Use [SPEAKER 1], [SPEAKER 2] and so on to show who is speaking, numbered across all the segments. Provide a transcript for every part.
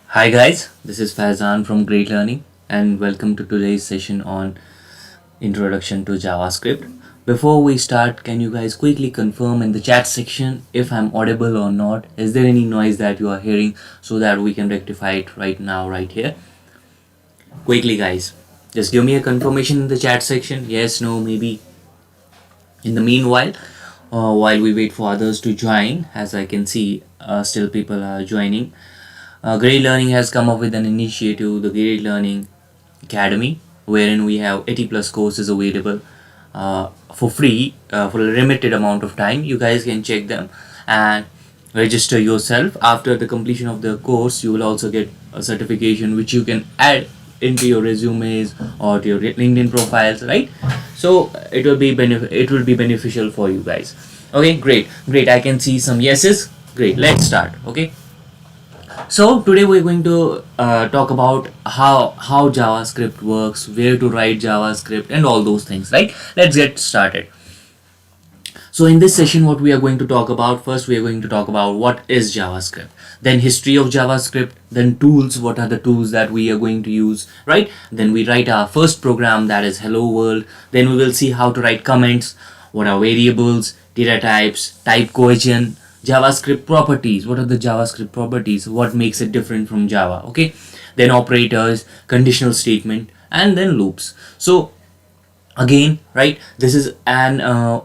[SPEAKER 1] Hi guys, this is Faizan from Great Learning and welcome to today's session on Introduction to JavaScript. Before we start, can you guys quickly confirm in the chat section if I'm audible or not? Is there any noise that you are hearing so that we can rectify it right now, right here? Quickly guys, just give me a confirmation in the chat section. Yes, no, maybe. In the meanwhile, while we wait for others to join, as I can see, still people are joining. Great Learning has come up with an initiative, the Great Learning Academy, wherein we have 80 plus courses available for free for a limited amount of time. You guys can check them and register yourself. After the completion of the course, you will also get a certification which you can add into your resumes or to your LinkedIn profiles, right? So it will be beneficial for you guys. Okay, great. I can see some yeses. Great, let's start. Okay. So today we're going to talk about how JavaScript works, where to write JavaScript, and all those things. Right? Let's get started. So in this session, what we are going to talk about, first we are going to talk about what is JavaScript, then history of JavaScript, then tools, what are the tools that we are going to use, right? Then we write our first program, that is hello world. Then we will see how to write comments, what are variables, data types, type cohesion, JavaScript properties, what are the JavaScript properties, what makes it different from Java, okay? Then operators, conditional statement, and then loops. So again, right, this is an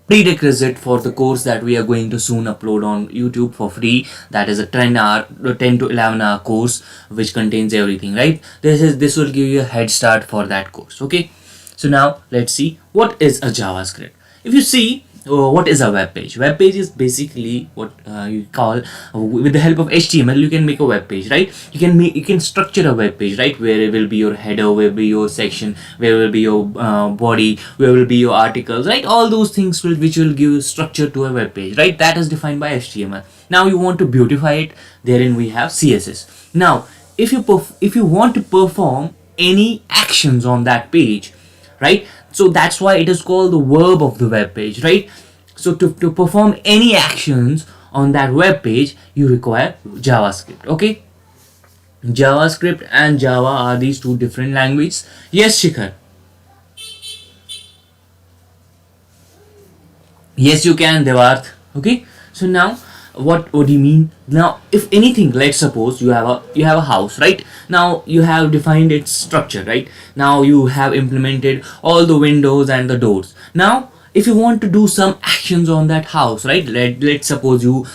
[SPEAKER 1] prerequisite for the course that we are going to soon upload on YouTube for free. That is a 10 to 11 hour course which contains everything, right? This will give you a head start for that course. Okay, so now let's see what is a JavaScript. If you see, what is a web page? Web page is basically what you call, with the help of HTML you can make a web page, right? You can structure a web page, right? Where it will be your header, where will be your section, where will be your body, where will be your articles, right? All those things which will give structure to a web page, right? That is defined by HTML. Now you want to beautify it, therein we have CSS. Now if you want to perform any actions on that page, right? So that's why it is called the verb of the web page, right? So to perform any actions on that web page, you require JavaScript. Okay, JavaScript and Java are these two different languages. Yes, Shikhar. Yes, you can, Devarth. Okay, so now what do you mean? Now if anything, let's suppose you have a house, right? Now you have defined its structure, right? Now you have implemented all the windows and the doors. Now if you want to do some actions on that house, right? Let's suppose you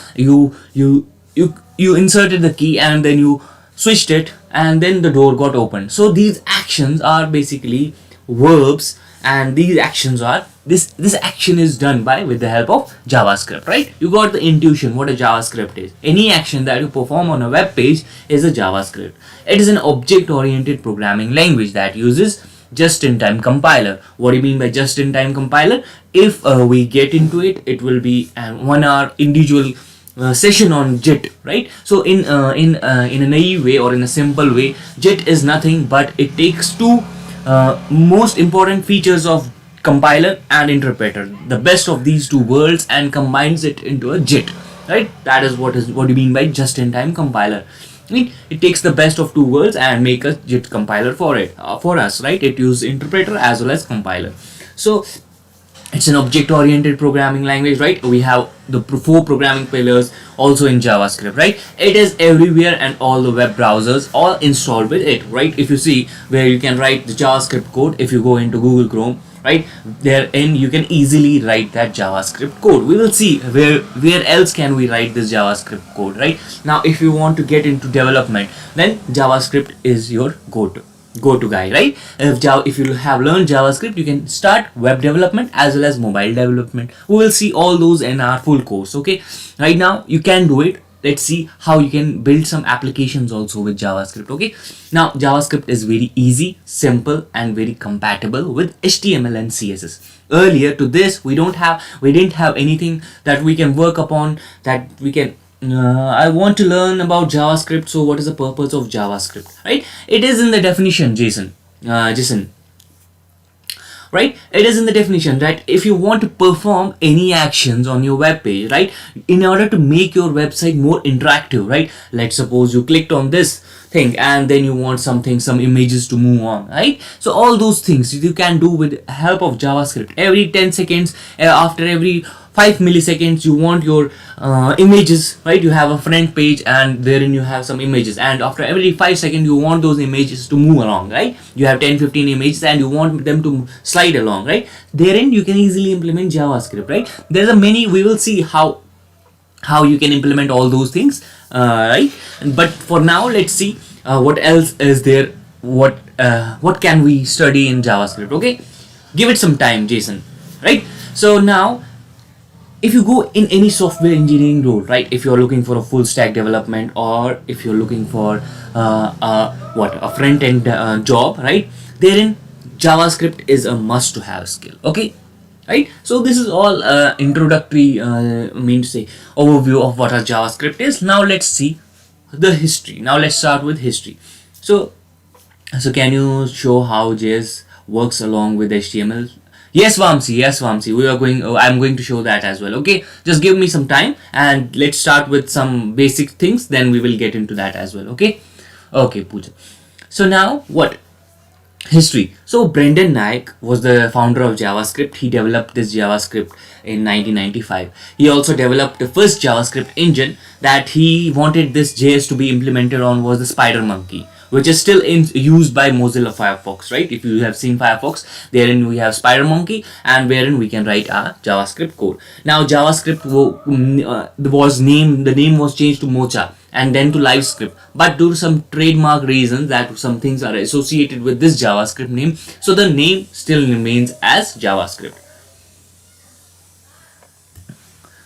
[SPEAKER 1] inserted the key and then you switched it and then the door got opened. So these actions are basically verbs, and these actions are this action is done by with the help of JavaScript, right? You got the intuition what a JavaScript is. Any action that you perform on a web page is a JavaScript. It is an object oriented programming language that uses just-in-time compiler. What do you mean by just-in-time compiler? If we get into it, it will be an 1 hour individual session on JIT, right? So in a naive way or in a simple way, JIT is nothing but it takes two most important features of compiler and interpreter, the best of these two worlds, and combines it into a JIT, right? That is what do you mean by just-in-time compiler. I mean, it takes the best of two worlds and make a JIT compiler for us, right? It uses interpreter as well as compiler. So it's an object-oriented programming language, right? We have the 4 programming pillars also in JavaScript, right? It is everywhere and all the web browsers all installed with it, right? If you see where you can write the JavaScript code, if you go into Google Chrome, right, therein you can easily write that JavaScript code. We will see where else can we write this JavaScript code, right? Now if you want to get into development, then JavaScript is your go-to guy, right? If you have learned JavaScript, you can start web development as well as mobile development. We will see all those in our full course. Okay, right now you can do it. Let's see how you can build some applications also with JavaScript. Okay, now JavaScript is very easy, simple, and very compatible with HTML and CSS. Earlier to this, we didn't have anything that we can work upon, that we can I want to learn about JavaScript. So what is the purpose of JavaScript, right? It is in the definition, Jason. right? It is in the definition that if you want to perform any actions on your web page, right, in order to make your website more interactive, right? Let's suppose you clicked on this thing and then you want some images to move on, right? So all those things you can do with help of JavaScript. Every 10 seconds, after every 5 milliseconds, you want your images, right? You have a front page and therein you have some images, and after every 5 seconds you want those images to move along, right? You have 10-15 images and you want them to slide along, right? Therein you can easily implement JavaScript, right? There's a many, we will see how you can implement all those things, right? But for now, let's see what else is there, what can we study in JavaScript. Okay, give it some time, Jason, right? So now, if you go in any software engineering role, right, if you're looking for a full stack development, or if you're looking for a front end job, right, therein JavaScript is a must to have skill. Okay, right? So this is all introductory, overview of what a JavaScript is. Now let's see the history. Now let's start with history. So can you show how JS works along with HTML? Yes, Vamsi, we are going. I'm going to show that as well. Okay, just give me some time and let's start with some basic things. Then we will get into that as well. Okay, Pooja. So now what? History. So Brendan Naik was the founder of JavaScript. He developed this JavaScript in 1995. He also developed the first JavaScript engine that he wanted this JS to be implemented on was the Spider Monkey, which is still used by Mozilla Firefox, right? If you have seen Firefox, therein we have Spider Monkey, and wherein we can write our JavaScript code. Now JavaScript the name was changed to Mocha and then to LiveScript, but due to some trademark reasons that some things are associated with this JavaScript name, so the name still remains as JavaScript.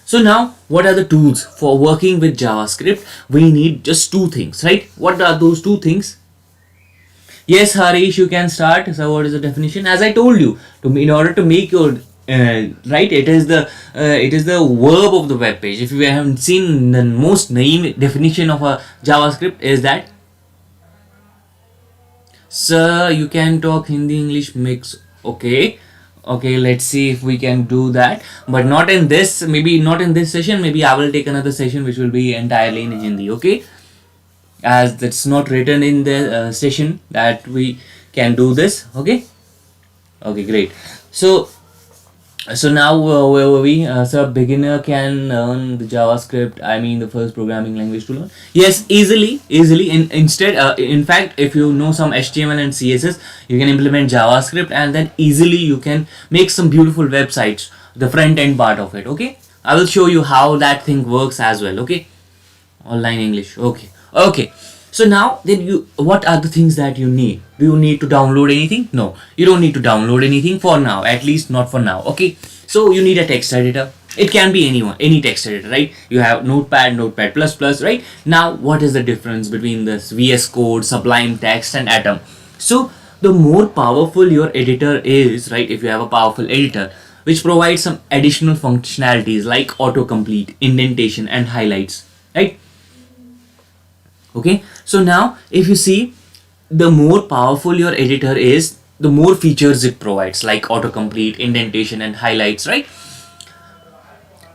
[SPEAKER 1] So now, what are the tools for working with JavaScript? We need just two things, right? What are those two things? Yes, Harish, you can start. So what is the definition? As I told you, in order to make your right, it is the verb of the web page. If you haven't seen, the most naive definition of a JavaScript is that, sir, you can talk Hindi English mix. Okay, let's see if we can do that, but not in this, maybe not in this session. Maybe I will take another session which will be entirely in Hindi. Okay, as that's not written in the session that we can do this. Okay, great. So now where were we? So a beginner can learn the JavaScript. I mean the first programming language to learn. Yes, easily. In fact, if you know some HTML and CSS, you can implement JavaScript, and then easily you can make some beautiful websites. The front end part of it. Okay, I will show you how that thing works as well. Okay, online English. Okay. So now then what are the things that you need? Do you need to download anything? No, you don't need to download anything for now, at least not for now. Okay, so you need a text editor. It can be any text editor, right? You have Notepad, Notepad++, right? Now what is the difference between this VS Code, Sublime Text and Atom? So the more powerful your editor is, right? If you have a powerful editor which provides some additional functionalities like autocomplete, indentation and highlights, right? Okay, so now if you see, the more powerful your editor is, the more features it provides like autocomplete, indentation and highlights, right?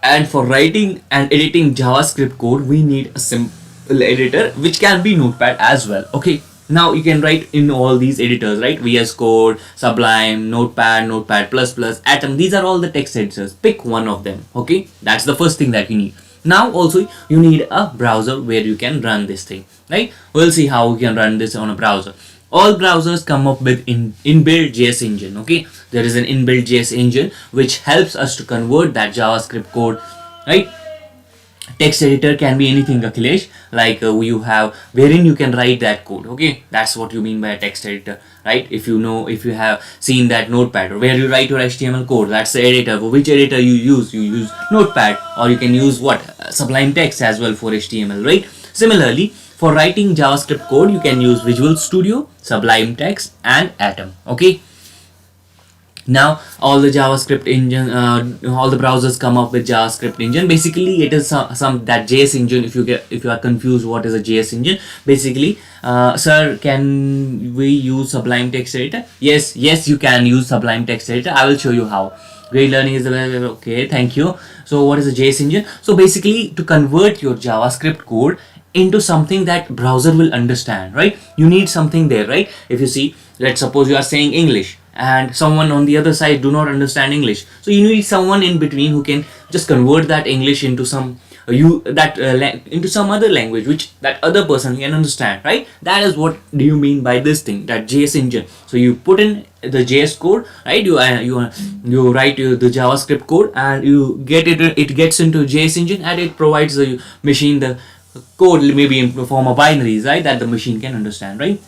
[SPEAKER 1] And for writing and editing JavaScript code, we need a simple editor which can be Notepad as well. Okay, now you can write in all these editors, right? VS Code, Sublime, Notepad, Notepad++, Atom. These are all the text editors. Pick one of them. Okay, that's the first thing that you need. Now also you need a browser where you can run this thing, right? We'll see how we can run this on a browser. All browsers come up with inbuilt JS engine. Okay, there is an inbuilt JS engine which helps us to convert that JavaScript code, right? Text editor can be anything, Akhilesh, like you have wherein you can write that code. Okay, that's what you mean by a text editor, right? If you have seen that Notepad or where you write your HTML code, that's the editor. For which editor you use Notepad, or you can use Sublime Text as well for HTML, right? Similarly, for writing JavaScript code, you can use Visual Studio, Sublime Text and Atom. Okay, Now all the JavaScript engine, all the browsers come up with JavaScript engine. Basically it is some that JS engine. If you are confused what is a JS engine, basically, sir, can we use Sublime Text Editor? Yes, you can use Sublime Text Editor. I will show you how. Great learning is the way. Okay, thank you. So what is a JS engine? So basically, to convert your JavaScript code into something that browser will understand, right? You need something there, right? If you see, let's suppose you are saying English and someone on the other side do not understand English, so you need someone in between who can just convert that English into some into some other language which that other person can understand, right? That is what do you mean by this thing, that JS engine. So you put in the JS code, right? You write the JavaScript code and you get it gets into JS engine, and it provides the machine the code, maybe in the form of binaries, right, that the machine can understand, right?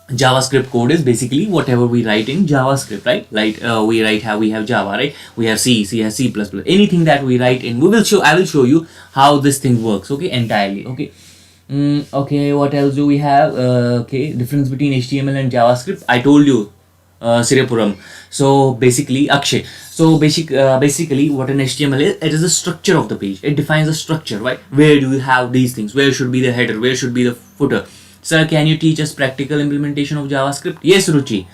[SPEAKER 1] JavaScript code is basically whatever we write in JavaScript, right? Like we have Java, right? We have C has C++. Anything that we write in, I will show you how this thing works, okay, entirely, okay. Okay, what else do we have? Okay, difference between HTML and JavaScript. I told you, Siripuram. So basically, Akshay. So basically, what an HTML is, it is the structure of the page. It defines the structure, right? Where do you have these things? Where should be the header? Where should be the footer? Sir, can you teach us practical implementation of JavaScript? Yes, Ruchi.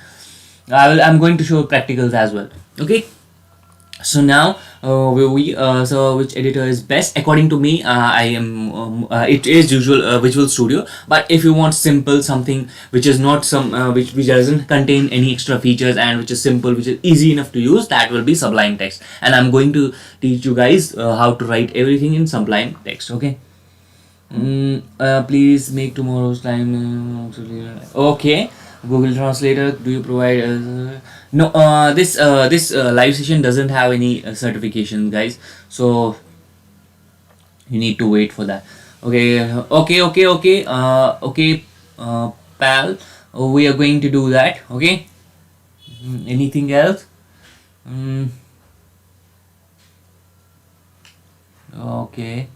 [SPEAKER 1] I'm going to show practicals as well. Okay. So now so which editor is best? According to me, it is Visual Studio. But if you want simple, something which is not which doesn't contain any extra features and which is simple, which is easy enough to use, that will be Sublime Text. And I'm going to teach you guys how to write everything in Sublime Text. Okay. Please make tomorrow's time. Okay. Google Translator, do you provide? No. This live session doesn't have any certification, guys. So you need to wait for that. Okay. Okay. Pal. We are going to do that. Okay. Anything else? Okay.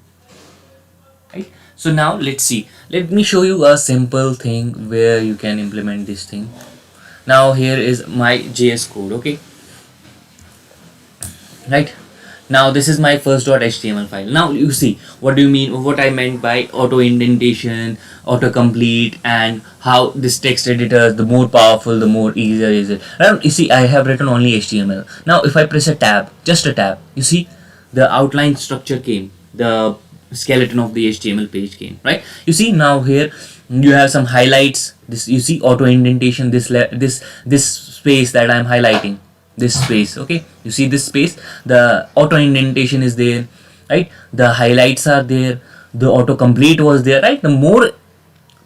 [SPEAKER 1] Right. So now let's see. Let me show you a simple thing where you can implement this thing. Now here is my JS code, okay? Right. Now this is my first.html file. Now you see what I meant by auto indentation, autocomplete, and how this text editor, the more powerful, the more easier is it. You see, I have written only HTML. Now if I press a tab, just a tab, you see the outline structure came. The skeleton of the HTML page came, right? You see now here you have some highlights. This, you see, auto indentation, this space that I'm highlighting, this space, okay? You see this space, the auto indentation is there, right? The highlights are there, the autocomplete was there, right? The more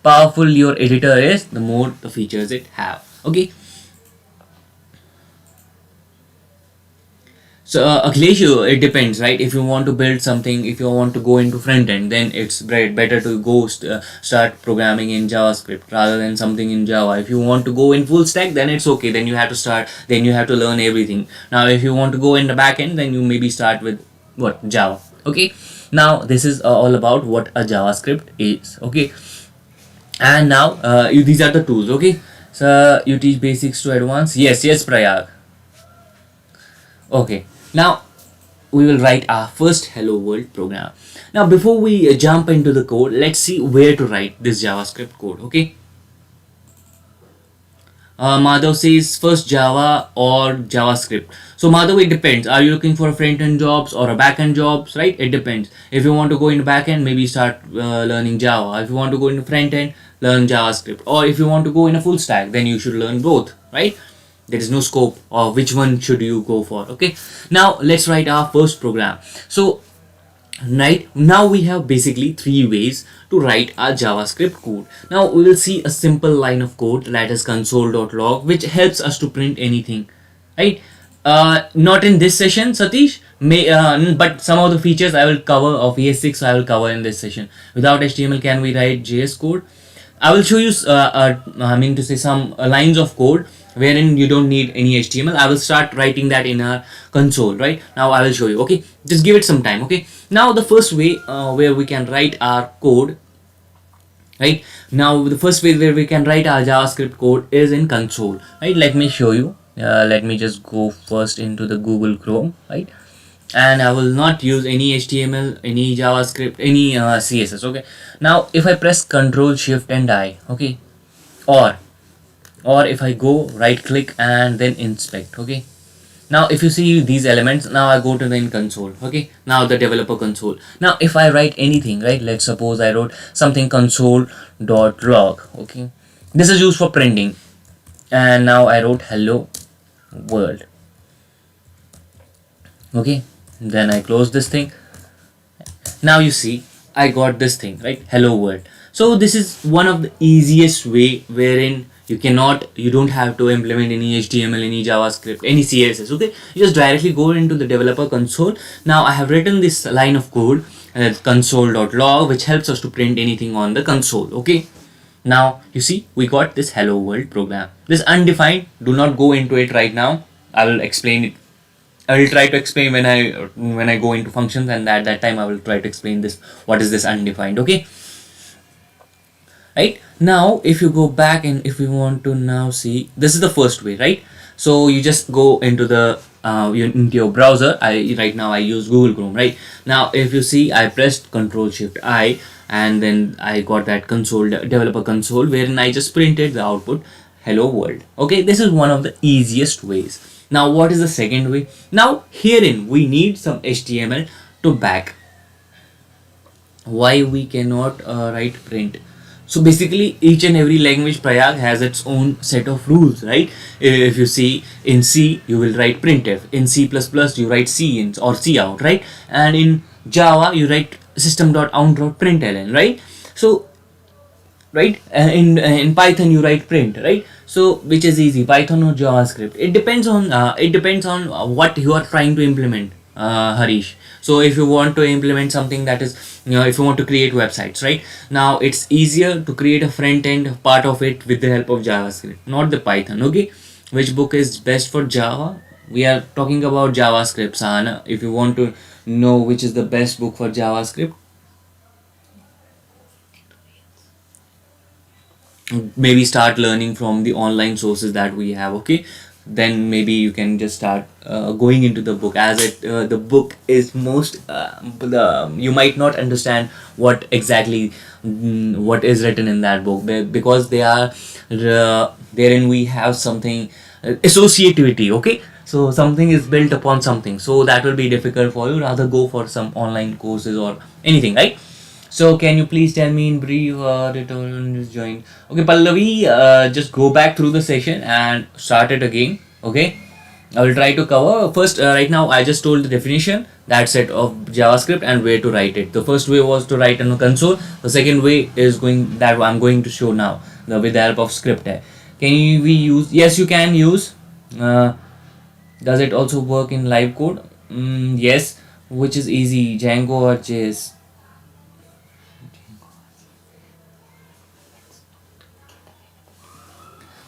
[SPEAKER 1] powerful your editor is, the more the features it have, okay? So Akhilesh, it depends, right? If you want to build something, if you want to go into front end, then it's better to go start programming in JavaScript rather than something in Java. If you want to go in full stack, then it's okay. Then you have to learn everything. Now, if you want to go in the back end, then you maybe start with what? Java. Okay. Now this is all about what a JavaScript is. Okay. And now these are the tools. Okay. So you teach basics to advanced. Yes, Prayag. Okay. Now we will write our first hello world program. Now before we jump into the code, let's see where to write this JavaScript code. Okay. Madhav says first Java or JavaScript. So Madhav, it depends. Are you looking for a front-end jobs or a back-end jobs, right? It depends. If you want to go into back-end, maybe start learning Java. If you want to go into front-end, learn JavaScript. Or if you want to go in a full stack, then you should learn both, right? There is no scope of which one should you go for. Okay. Now let's write our first program. So right now we have basically three ways to write our JavaScript code. Now we will see a simple line of code, that is console.log, which helps us to print anything, right? Not in this session, Satish, but some of the features I will cover of ES6 I will cover in this session. Without HTML, can we write JS code? I will show you some lines of code wherein you don't need any HTML. I will start writing that in our console. Right now I will show you. Okay, just give it some time. Okay, now the first way where we can write our code, right? Now the first way where we can write our JavaScript code is in console. Right, let me show you. Let me just go first into the Google Chrome, right? And I will not use any HTML, any JavaScript, any CSS. Okay. Now if I press Control Shift and I, okay, or if I go right click and then inspect, okay. Now if you see these elements, now I go to the in console, okay. Now the developer console. Now if I write anything, right, let's suppose I wrote something console.log, okay. This is used for printing, and now I wrote hello world, okay. Then I close this thing. Now you see I got this thing, right, hello world. So this is one of the easiest way wherein you don't have to implement any HTML, any JavaScript, any CSS, okay. You just directly go into the developer console. Now I have written this line of code, console.log, which helps us to print anything on the console, okay. Now you see we got this hello world program. This undefined, do not go into it right now. I will explain it. I will try to explain when I go into functions, and at that time I will try to explain this, what is this undefined, okay. Right now if you go back, and if we want to now see, this is the first way, right. So you just go into the into your browser. Right now I use Google Chrome, right. Now if you see, I pressed Control Shift I, and then I got that console, developer console, wherein I just printed the output hello world, okay. This is one of the easiest ways. Now what is the second way? Now herein we need some HTML to back. Why we cannot write print? So basically each and every language, Prayag, has its own set of rules, right. If you see, in C you will write printf, in C++ you write C or cout, right, and in Java you write system.out.println, right. So right, in Python you write print, right. So which is easy, Python or JavaScript? It depends on what you are trying to implement, Harish. So if you want to implement something that is, if you want to create websites, right, now it's easier to create a front end part of it with the help of JavaScript, not the Python, okay. Which book is best for Java? We are talking about JavaScript, Sahana. If you want to know which is the best book for JavaScript, maybe start learning from the online sources that we have, okay. Then maybe you can just start going into the book, as the book is most you might not understand what exactly, what is written in that book, because they are therein we have something, associativity, okay. So something is built upon something, so that will be difficult for you. Rather go for some online courses or anything, right. So can you please tell me in brief, return is joined. Okay, Pallavi, just go back through the session and start it again. Okay, I will try to cover first. Right now, I just told the definition, that set of JavaScript, and where to write it. The first way was to write in a console. The second way is that I'm going to show now, with the help of script tag. Can we use? Yes, you can use. Does it also work in live code? Yes, which is easy, Django or JS.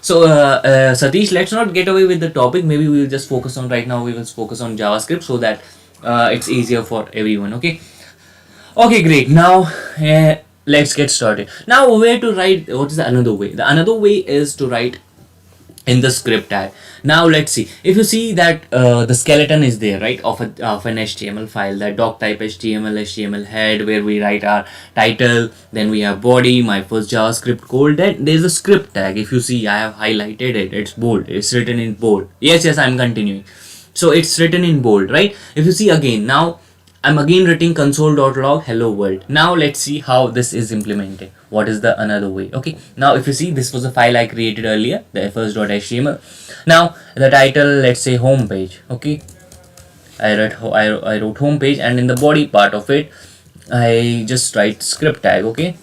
[SPEAKER 1] So Satish, let's not get away with the topic. Maybe we will just focus on, right now we will focus on JavaScript, so that it's easier for everyone, okay. Okay, great. Now let's get started. Now where to write? What is the another way? The another way is to write in the script tag. Now let's see, if you see that the skeleton is there, right, of an HTML file, that doc type HTML head, where we write our title, then we have body, my first JavaScript code, then there's a script tag. If you see, I have highlighted it, it's bold, it's written in bold. Yes, I'm continuing. So it's written in bold, right. If you see again, now I'm again writing console.log hello world. Now let's see how this is implemented. What is the another way? Okay. Now if you see, this was a file I created earlier, the first.html. Now the title, let's say home page. Okay. I wrote home page, and in the body part of it, I just write script tag. Okay.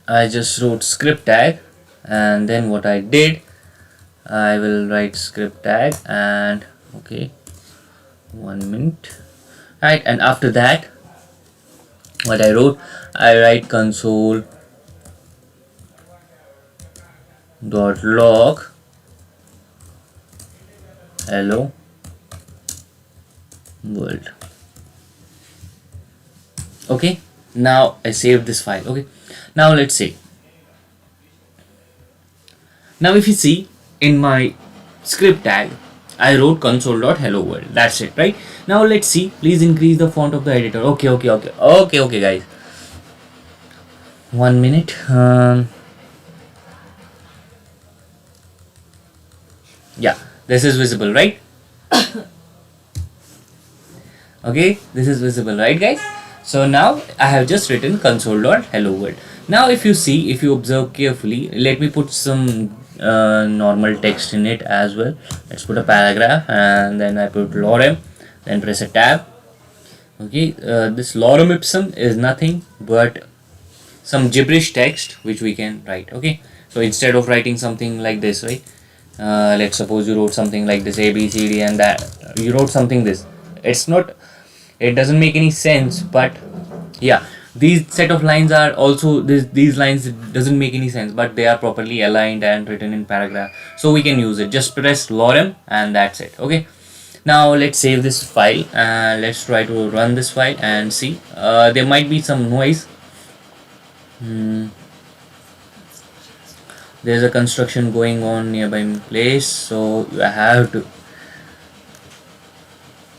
[SPEAKER 1] I just wrote script tag, and then what I did, I will write script tag, and okay, 1 minute, right. And after that, what I wrote, I write console dot log hello world. Okay, now I saved this file. Okay, now let's see. Now if you see in my script tag, I wrote console.hello world. That's it, right? Now let's see. Please increase the font of the editor. Okay, guys. 1 minute. Yeah, this is visible, right? Okay, this is visible, right, guys? So now I have just written console.hello world. Now if you see, if you observe carefully, let me put some normal text in it as well. Let's put a paragraph, and then I put lorem, then press a tab. Okay, this lorem ipsum is nothing but some gibberish text which we can write. Okay, so instead of writing something like this, right, let's suppose you wrote something like this, a b c d, and that you wrote something this, it's not, it doesn't make any sense, but yeah, these set of lines are also, these lines doesn't make any sense, but they are properly aligned and written in paragraph, so we can use it. Just press lorem and that's it. Okay, now let's save this file and let's try to run this file and see. There might be some noise. There's a construction going on nearby place, so I have to,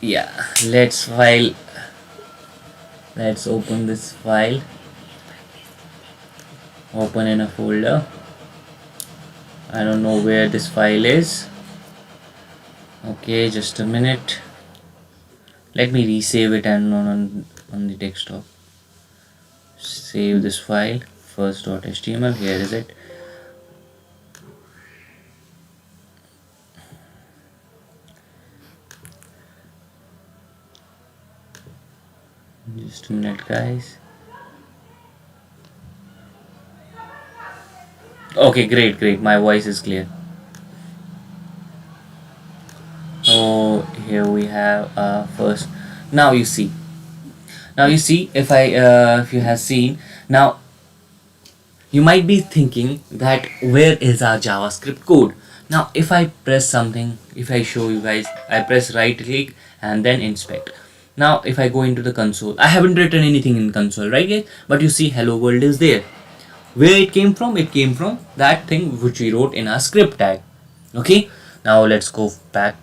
[SPEAKER 1] yeah, let's open this file, open in a folder. I don't know where this file is. Okay, just a minute, let me resave it and on the desktop. Save this file, first.html, here is it. Just a minute, guys. Okay, great, my voice is clear. So here we have first. Now you see, if you have seen, now you might be thinking that where is our JavaScript code. Now if I press something, if I show you guys, I press right click and then inspect. Now if I go into the console, I haven't written anything in console, right guys, but you see hello world is there. Where it came from? It came from that thing which we wrote in our script tag. Okay, now let's go back.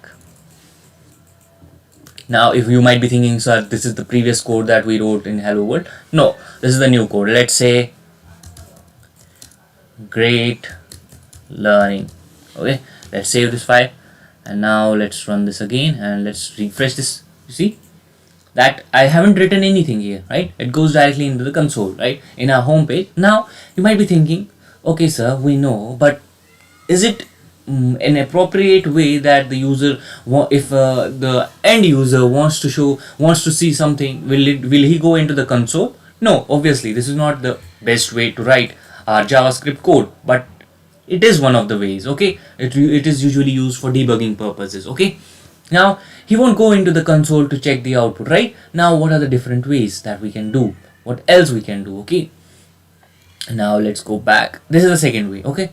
[SPEAKER 1] Now if you might be thinking, sir, this is the previous code that we wrote in hello world. No, this is the new code. Let's say great learning. Okay, let's save this file and now let's run this again and let's refresh this. You see that I haven't written anything here, right? It goes directly into the console, right, in our home page. Now you might be thinking, okay sir, we know, but is it an appropriate way that the user, if the end user wants to see something, will he go into the console? No, obviously this is not the best way to write our JavaScript code, but it is one of the ways. Okay, it is usually used for debugging purposes. Okay, now he won't go into the console to check the output, right? Now what are the different ways that we can do? What else we can do? Okay, now let's go back. This is the second way. Okay,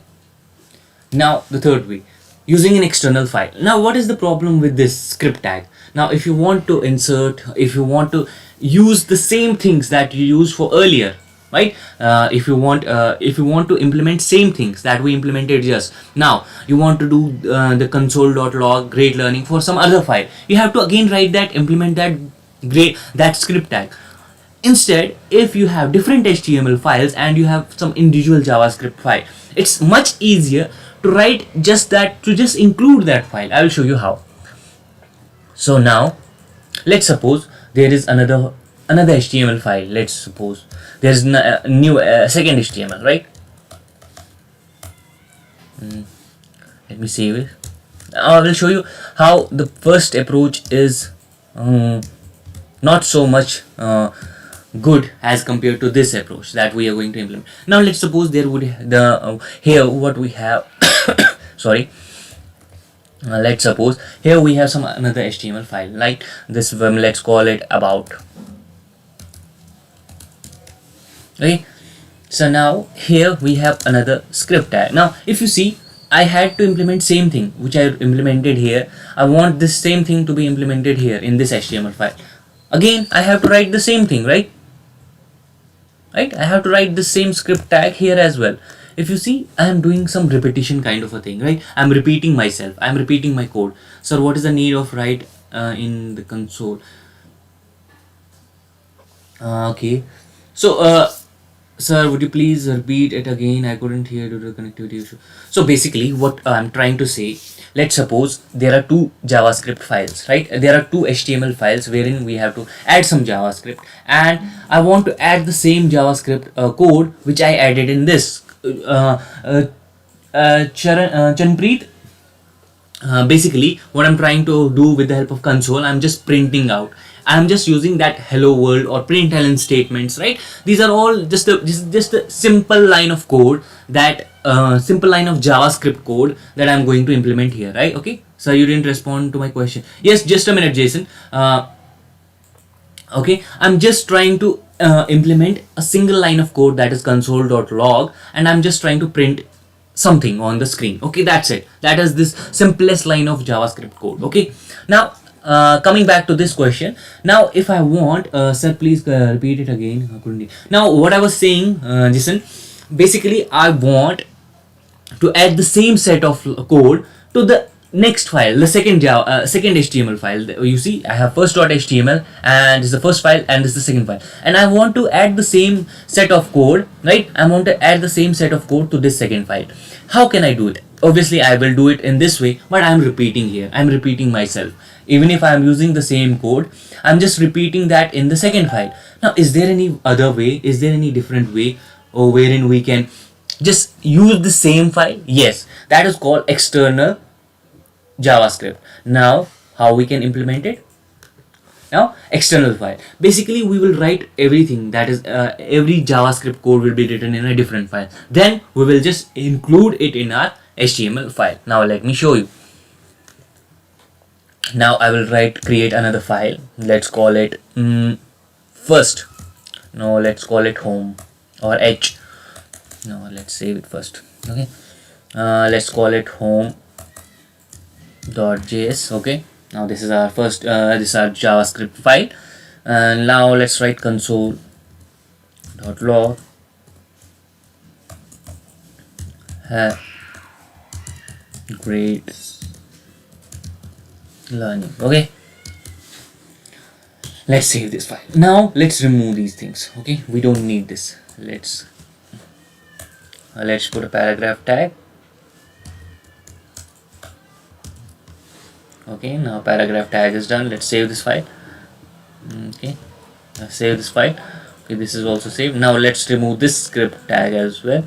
[SPEAKER 1] now the third way, using an external file. Now what is the problem with this script tag? Now if you want to insert, if you want to use the same things that you used for earlier, right, if you want to implement same things that we implemented just now, you want to do the console.log great learning for some other file, you have to again write that, implement that script tag. Instead, if you have different HTML files and you have some individual JavaScript file, it's much easier to write just that, to just include that file. I will show you how. So now let's suppose there is another HTML file. Let's suppose there's a new second HTML, right? Let me save it. Now I will show you how the first approach is not so much good as compared to this approach that we are going to implement. Now let's suppose there would here what we have sorry, let's suppose here we have some another HTML file like this. Let's call it about. Okay, so now here we have another script tag. Now if you see, I had to implement same thing which I implemented here. I want this same thing to be implemented here in this HTML file. Again I have to write the same thing, right? right? I have to write the same script tag here as well. If you see, I am doing some repetition kind of a thing, right? I'm repeating myself, I'm repeating my code. So what is the need of write in the console? Okay, so sir, would you please repeat it again? I couldn't hear due to the connectivity issue. So basically, what I'm trying to say, let's suppose there are two JavaScript files, right? There are two HTML files wherein we have to add some JavaScript, and I want to add the same JavaScript code which I added in this. Chanpreet, basically what I'm trying to do with the help of console, I'm just printing out, I'm just using that hello world or println statements, right? These are all just a simple line of code, that simple line of JavaScript code that I'm going to implement here, right? Okay, so you didn't respond to my question. Yes, just a minute, Jason. Okay, I'm just trying to implement a single line of code, that is console.log, and I'm just trying to print something on the screen. Okay, that's it. That is this simplest line of JavaScript code. Okay, now coming back to this question, now if I want, sir, please repeat it again. Now what I was saying, Jason, basically I want to add the same set of code to the next file, the second HTML file. You see, I have first.html, and this is the first file, and this is the second file, and I want to add the same set of code, right? I want to add the same set of code to this second file. How can I do it? Obviously I will do it in this way, but I'm repeating here, I'm repeating myself. Even if I'm using the same code, I'm just repeating that in the second file. Now, is there any other way, is there any different way, or wherein we can just use the same file? Yes, that is called external JavaScript. Now how we can implement it? Now, external file, basically we will write everything, that is every JavaScript code will be written in a different file, then we will just include it in our HTML file. Now let me show you. Now I will create another file, let's call it first. No, let's call it home or h. No, let's save it first. Okay, let's call it home.js. okay, now this is our first this is our JavaScript file, and now let's write console.log great learning. Okay, let's save this file. Now let's remove these things. Okay, we don't need this. Let's put a paragraph tag. Okay, now paragraph tag is done. Let's save this file. Okay, save this file. Okay, this is also saved. Now let's remove this script tag as well.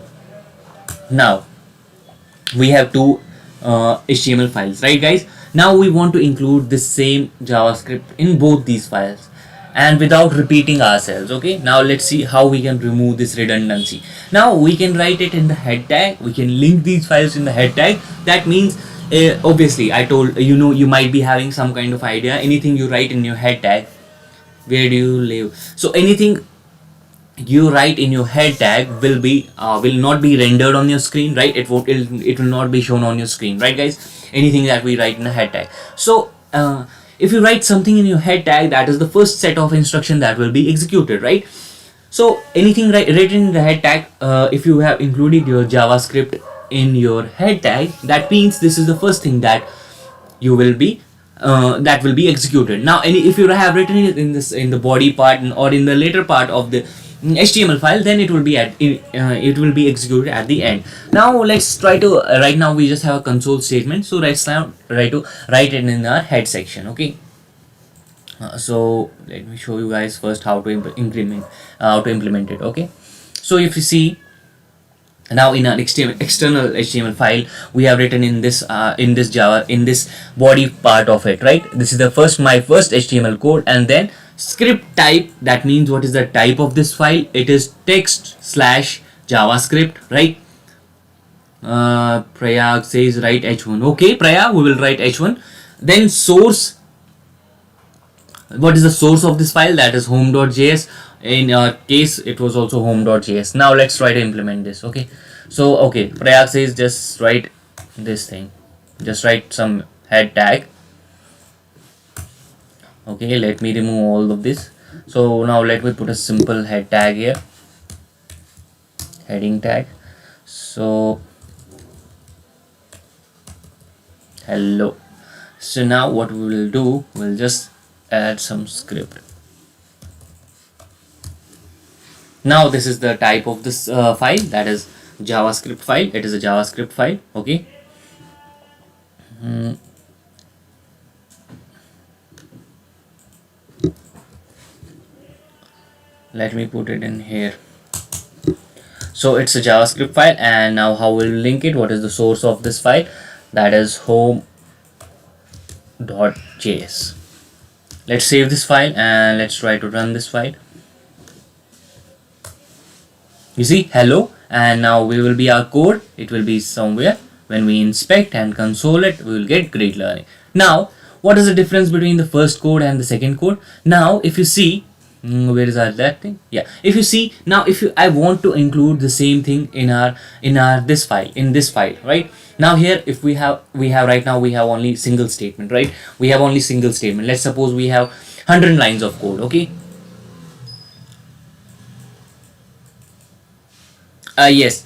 [SPEAKER 1] Now we have two HTML files, right guys? Now we want to include the same JavaScript in both these files, and without repeating ourselves. Okay, now let's see how we can remove this redundancy. Now we can write it in the head tag, we can link these files in the head tag. That means obviously I told you, know, you might be having some kind of idea, anything you write in your head tag, where do you live? So anything you write in your head tag will not be rendered on your screen, right? It will not be shown on your screen, right guys? Anything that we write in a head tag. So if you write something in your head tag, that is the first set of instruction that will be executed, right? So anything written in the head tag, if you have included your JavaScript in your head tag, that means this is the first thing that you will be that will be executed. Now if you have written it in the body part or in the later part of the HTML file, then it will be executed at the end. Now let's try to right now we just have a console statement, so let's now try to write it in our head section. Okay, so let me show you guys first how to implement it. Okay, so if you see, now in our external HTML file, we have written in this body part of it, right? This is my first HTML code, and then script type, that means what is the type of this file? It is text/JavaScript, right? Prayag says write h1. Okay, Prayag, we will write h1. Then source, what is the source of this file? That is home.js. In our case, it was also home.js. Now let's try to implement this. Okay, so okay, Prayag says just write this thing, just write some head tag. Okay, let me remove all of this. So now let me put a simple head tag here. heading tag. So hello. So now what we will do, we'll just add some script. Now this is the type of this file, that is JavaScript file. It is a JavaScript file. Okay. Let me put it in here. So it's a JavaScript file, and now how we'll link it, what is the source of this file, that is home.js. Let's save this file and let's try to run this file. You see hello, and now we will be our code, it will be somewhere. When we inspect and console it, we will get great learning. Now what is the difference between the first code and the second code? Now if you see, where is that thing? Yeah, if you see now, if I want to include the same thing in our this file, right? Now here, if we have right now we have only single statement, right? We have only single statement. Let's suppose we have 100 lines of code. Okay. Yes.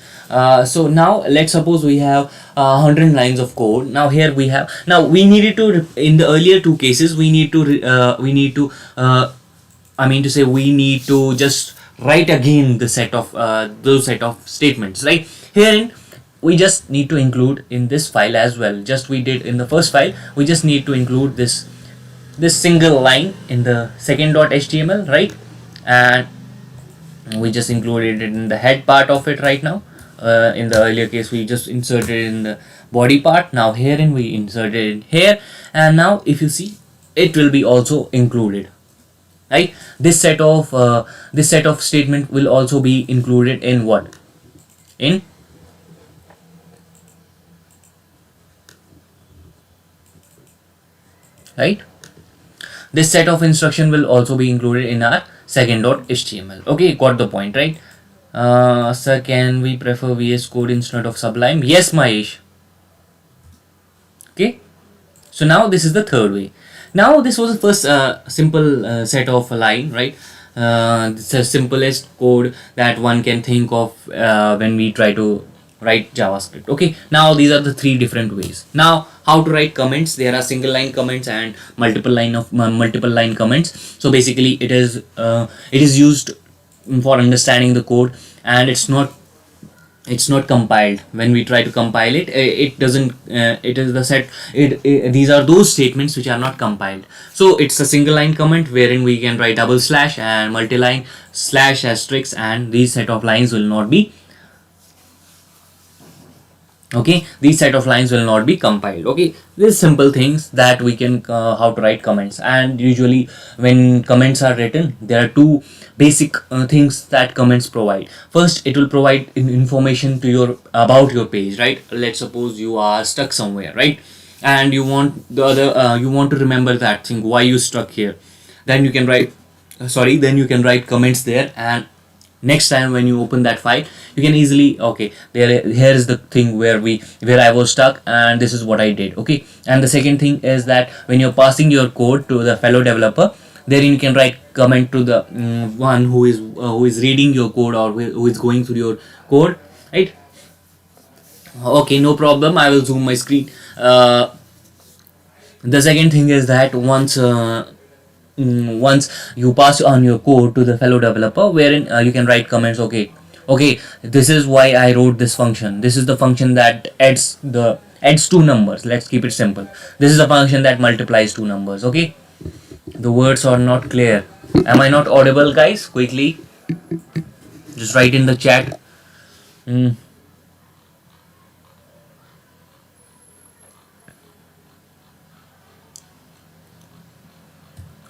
[SPEAKER 1] So now let's suppose we have 100 lines of code. Now here we have, now we needed to, in the earlier two cases, we need to we need to just write again the set of those set of statements, right? Herein we just need to include in this file as well, just we did in the first file, we just need to include this single line in the second.html, right? And we just included it in the head part of it right now. In the earlier case, we just inserted it in the body part. Now herein we inserted it here, and now if you see, it will be also included, right? This set of statement will also be included in what? In right? This set of instruction will also be included in our second.html. Okay, got the point, right? Sir, can we prefer VS Code instead of Sublime? Yes, Mahesh. Okay, so now this is the third way. Now this was the first simple set of line, right? It's the simplest code that one can think of when we try to write JavaScript. Okay, now these are the three different ways. Now how to write comments? There are single line comments and multiple line comments. So basically it is used for understanding the code, and it's not compiled. When we try to compile it, it doesn't it is the set these are those statements which are not compiled. So it's a single line comment wherein we can write double slash and multi-line slash asterisk, and these set of lines will not be these set of lines will not be compiled. Okay, these simple things that we can how to write comments. And usually when comments are written, there are two basic things that comments provide. First, it will provide information to about your page, right? Let's suppose you are stuck somewhere, right? And you want you want to remember that thing, why you stuck here. Then you can write comments there, and next time when you open that file, you can easily, here is the thing where I was stuck, and this is what I did. Okay, and the second thing is that when you're passing your code to the fellow developer, therein you can write comment to the one who is reading your code, or who is going through your code, right? Okay, no problem, I will zoom my screen. The second thing is that once you pass on your code to the fellow developer, wherein you can write comments. Okay, this is why I wrote this function. This is the function that adds two numbers. Let's keep it simple. This is a function that multiplies two numbers. Okay, the words are not clear. Am I not audible, guys? Quickly just write in the chat.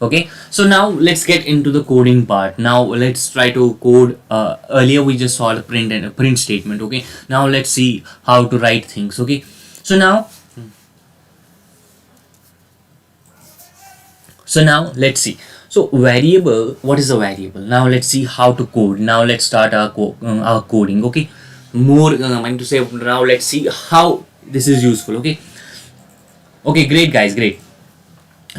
[SPEAKER 1] Okay, so now let's get into the coding part. Now let's try to code. Earlier we just saw the print statement. Okay, now let's see how to write things. Okay, so now let's see. So variable, what is a variable? Now let's see how to code. Now let's start our coding. Okay, more I'm to say, now let's see how this is useful. Okay, great guys, great.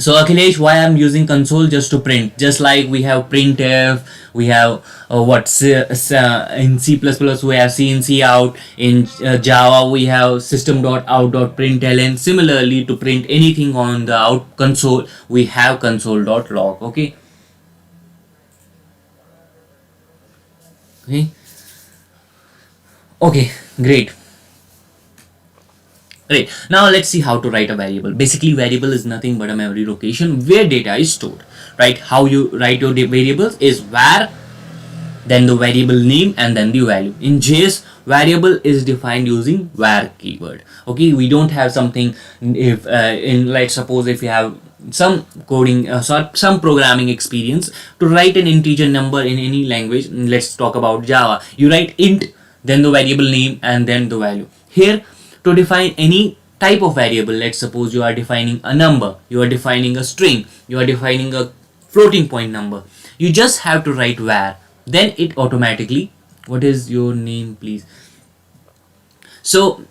[SPEAKER 1] So Akhilesh, why I'm using console? Just to print, just like we have printf, we have in C++ we have cnc out, in Java we have system.out.println. Similarly, to print anything on the out console, we have console.log. Okay. Okay. Okay, great. Great. Now let's see how to write a variable. Basically, variable is nothing but a memory location where data is stored. Right? How you write your variables is var, then the variable name, and then the value. In JS, variable is defined using var keyword. Okay, we don't have something. If in, let's suppose if you have some coding, some programming experience, to write an integer number in any language, let's talk about Java, you write int, then the variable name, and then the value. Here, to define any type of variable, let's suppose you are defining a number, you are defining a string, you are defining a floating point number, you just have to write var, then it automatically, what is your name please? So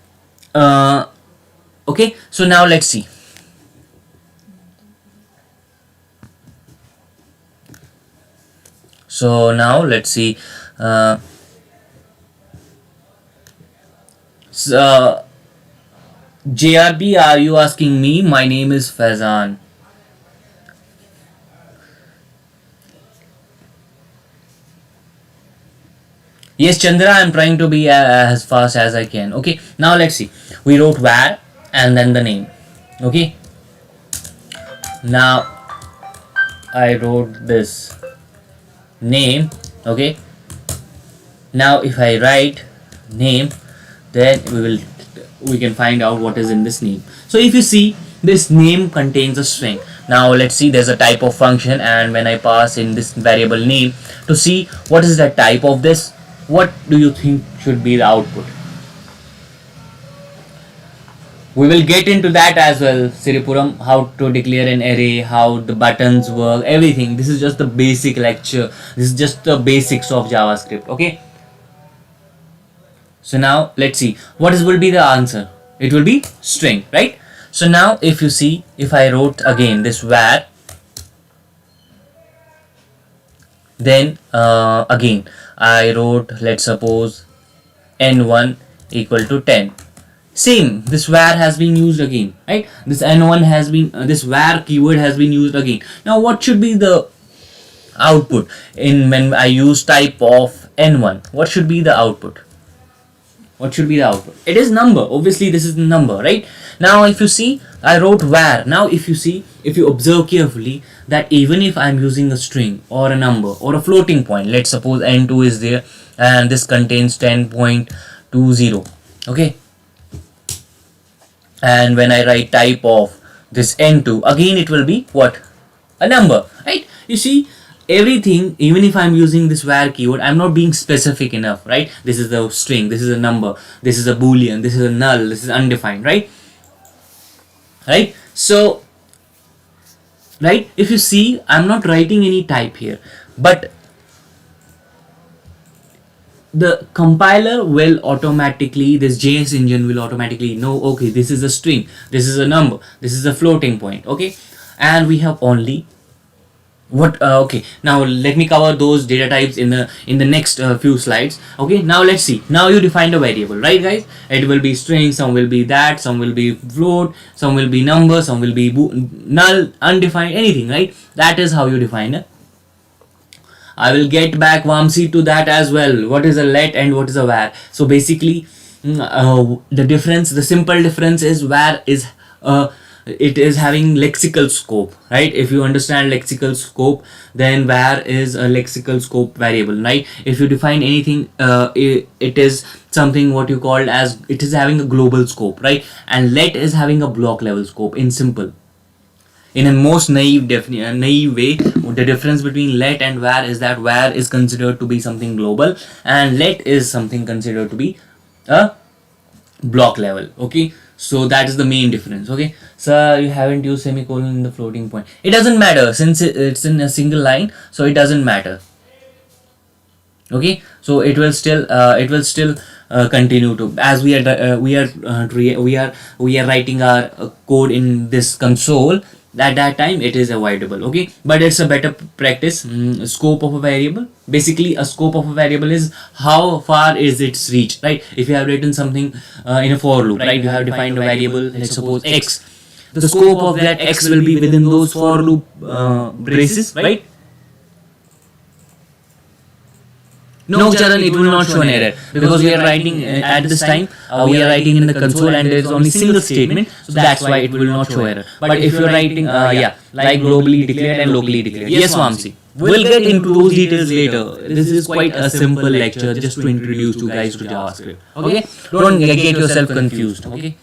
[SPEAKER 1] okay, so now let's see. So now let's see. So JRB, are you asking me? My name is Faizan. Yes, Chandra, I'm trying to be as fast as I can. Okay, now let's see. We wrote var and then the name. Okay, now I wrote this name. Okay, now if I write name, then we can find out what is in this name. So if you see, this name contains a string. Now let's see, there's a type of function, and when I pass in this variable name, to see what is the type of this, what do you think should be the output? We will get into that as well, Siripuram, how to declare an array, how the buttons work, everything. This is just the basic lecture. This is just the basics of JavaScript. Okay. So now let's see what will be the answer. It will be string, right? So now if you see, if I wrote again this var, then again I wrote, let's suppose n1 equal to 10. Same, this var has been used again, right? This n1 has been this var keyword has been used again. Now what should be the output in when I use type of n1? What should be the output? What should be the output? It is number. Obviously this is the number, right? Now if you see, I wrote var. Now if you see, if you observe carefully, that even if I'm using a string or a number or a floating point, let's suppose n2 is there and this contains 10.20. Okay, and when I write type of this n2, again it will be what? A number, right? You see, everything, even if I'm using this var keyword, I'm not being specific enough, right? This is the string, this is a number, this is a boolean, this is a null, this is undefined, right? Right? So, right, if you see, I'm not writing any type here, but the compiler will automatically, this JS engine will automatically know, okay, this is a string, this is a number, this is a floating point, okay? And we have only what okay, now let me cover those data types in the next few slides. Okay, now let's see. Now you defined a variable, right guys? It will be string, some will be that, some will be float, some will be number, some will be null, undefined, anything, right? That is how you define it. I will get back Vamsi to that as well. What is a let and what is a var? So basically the difference, the simple difference is var is it is having lexical scope, right? If you understand lexical scope, then var is a lexical scope variable, right? If you define anything, it is something what you called as, it is having a global scope, right? And let is having a block level scope. In simple, in a most naive way, the difference between let and var is that var is considered to be something global and let is something considered to be a block level. Okay, so that is the main difference. Okay, so you haven't used semicolon in the floating point. It doesn't matter since it's in a single line, so it doesn't matter. Okay, so it will still continue to, as we are writing our code in this console, at that time it is avoidable. Okay, but it's a better practice. Scope of a variable, basically a scope of a variable is how far is its reach, right? If you have written something in a for loop, right, you have defined a variable, let's suppose x, the scope of that x will be within those for loop braces, right? No, Charan, it will not show an error because we are writing at this time, we are writing in the console and there is only single statement, so that's why it will not show error. But if you're writing, like globally declared and locally declared, yes, Vamsi, we'll get into those details later. This is quite a simple lecture just to introduce you guys to JavaScript. Okay, don't get yourself confused. Okay.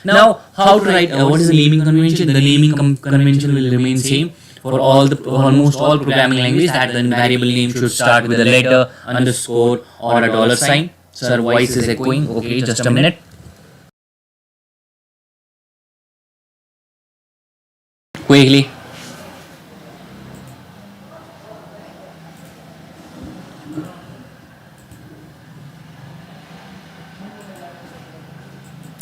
[SPEAKER 1] Now, how to write? What is the naming convention? The naming convention will remain same for almost all programming languages. That the variable name should start with a letter, underscore, or a dollar sign. Sir, voice is echoing. Okay, just a minute. Quickly.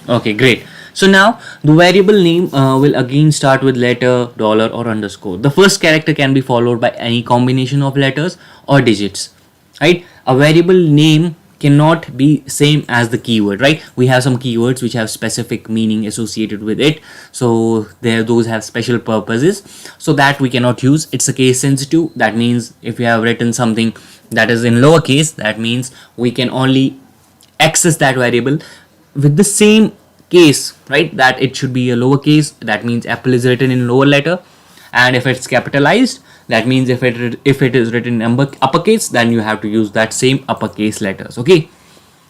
[SPEAKER 1] Okay, great. So now the variable name will again start with letter, dollar, or underscore. The first character can be followed by any combination of letters or digits, right? A variable name cannot be same as the keyword, right? We have some keywords which have specific meaning associated with it, so those have special purposes, so that we cannot use. It's a case sensitive. That means if you have written something that is in lowercase, that means we can only access that variable with the same case, right? That it should be a lowercase, that means apple is written in lower letter, and if it's capitalized, that means if it is written in uppercase, then you have to use that same uppercase letters. Okay,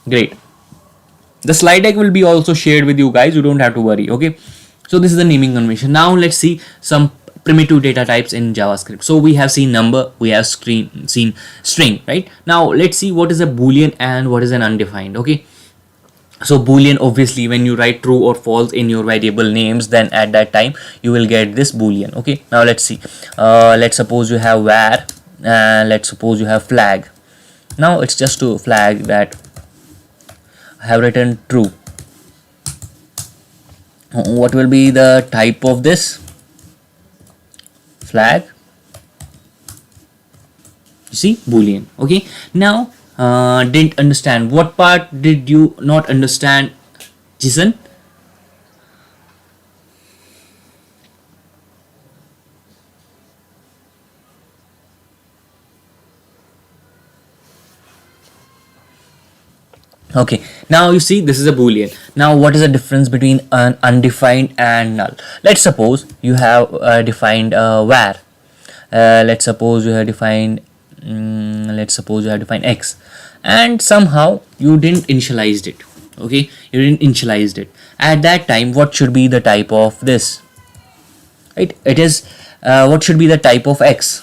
[SPEAKER 1] great. The slide deck will be also shared with you guys, you don't have to worry. Okay, so this is the naming convention. Now let's see some primitive data types in JavaScript. So we have seen number, we have seen string, right? Now let's see what is a boolean and what is an undefined. Okay, so boolean, obviously when you write true or false in your variable names, then at that time you will get this boolean. Okay, now let's see. Let's suppose you have var and let's suppose you have flag. Now it's just to flag that I have written true. What will be the type of this flag? You see, boolean. Okay, now didn't understand. What part did you not understand, Jason? Okay, now you see this is a boolean. Now what is the difference between an undefined and null? Let's suppose you have defined var. Let's suppose you have defined x, and somehow you didn't initialize it. Okay, you didn't initialize it. At that time, what should be the type of this? Right, it is what should be the type of x?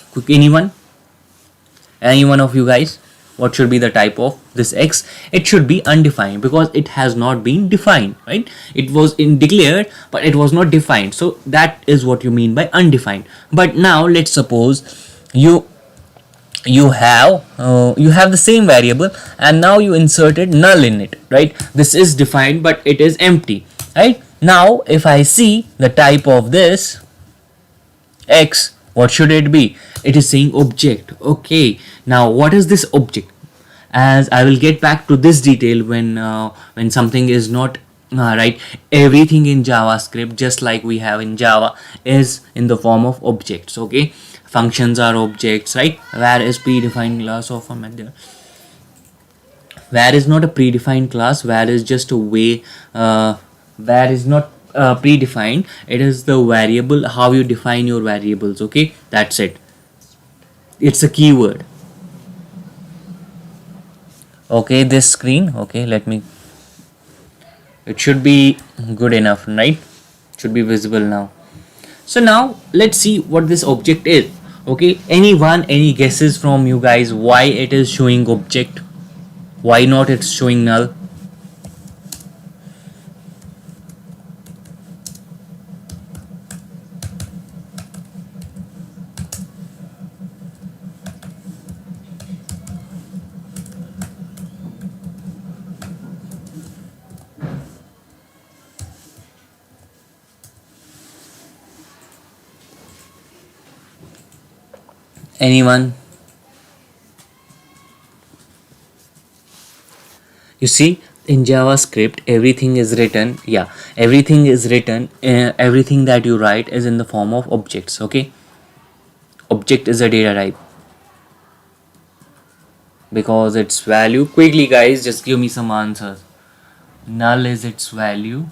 [SPEAKER 1] Anyone of you guys? What should be the type of this x? It should be undefined because it has not been defined, right? It was declared but it was not defined, so that is what you mean by undefined. But now let's suppose you have the same variable and now you inserted null in it, right? This is defined but it is empty, right? Now if I see the type of this x, what should it be? It is saying object. Okay, now what is this object? As I will get back to this detail when something is not right. Everything in JavaScript, just like we have in Java, is in the form of objects. Okay, functions are objects, right? Where is predefined class of a method? Where is not a predefined class. Where is just a way. Where is not predefined. It is the variable, how you define your variables. Okay, that's it. It's a keyword. Okay, this screen. Okay, let me. It should be good enough, right? It should be visible now. So now let's see what this object is. Okay, any guesses from you guys why it is showing object? Why not it's showing null? Anyone? You see, in JavaScript, everything is written. Yeah, everything is written. Everything that you write is in the form of objects. Okay, object is a data type because its value. Quickly, guys, just give me some answers. Null is its value.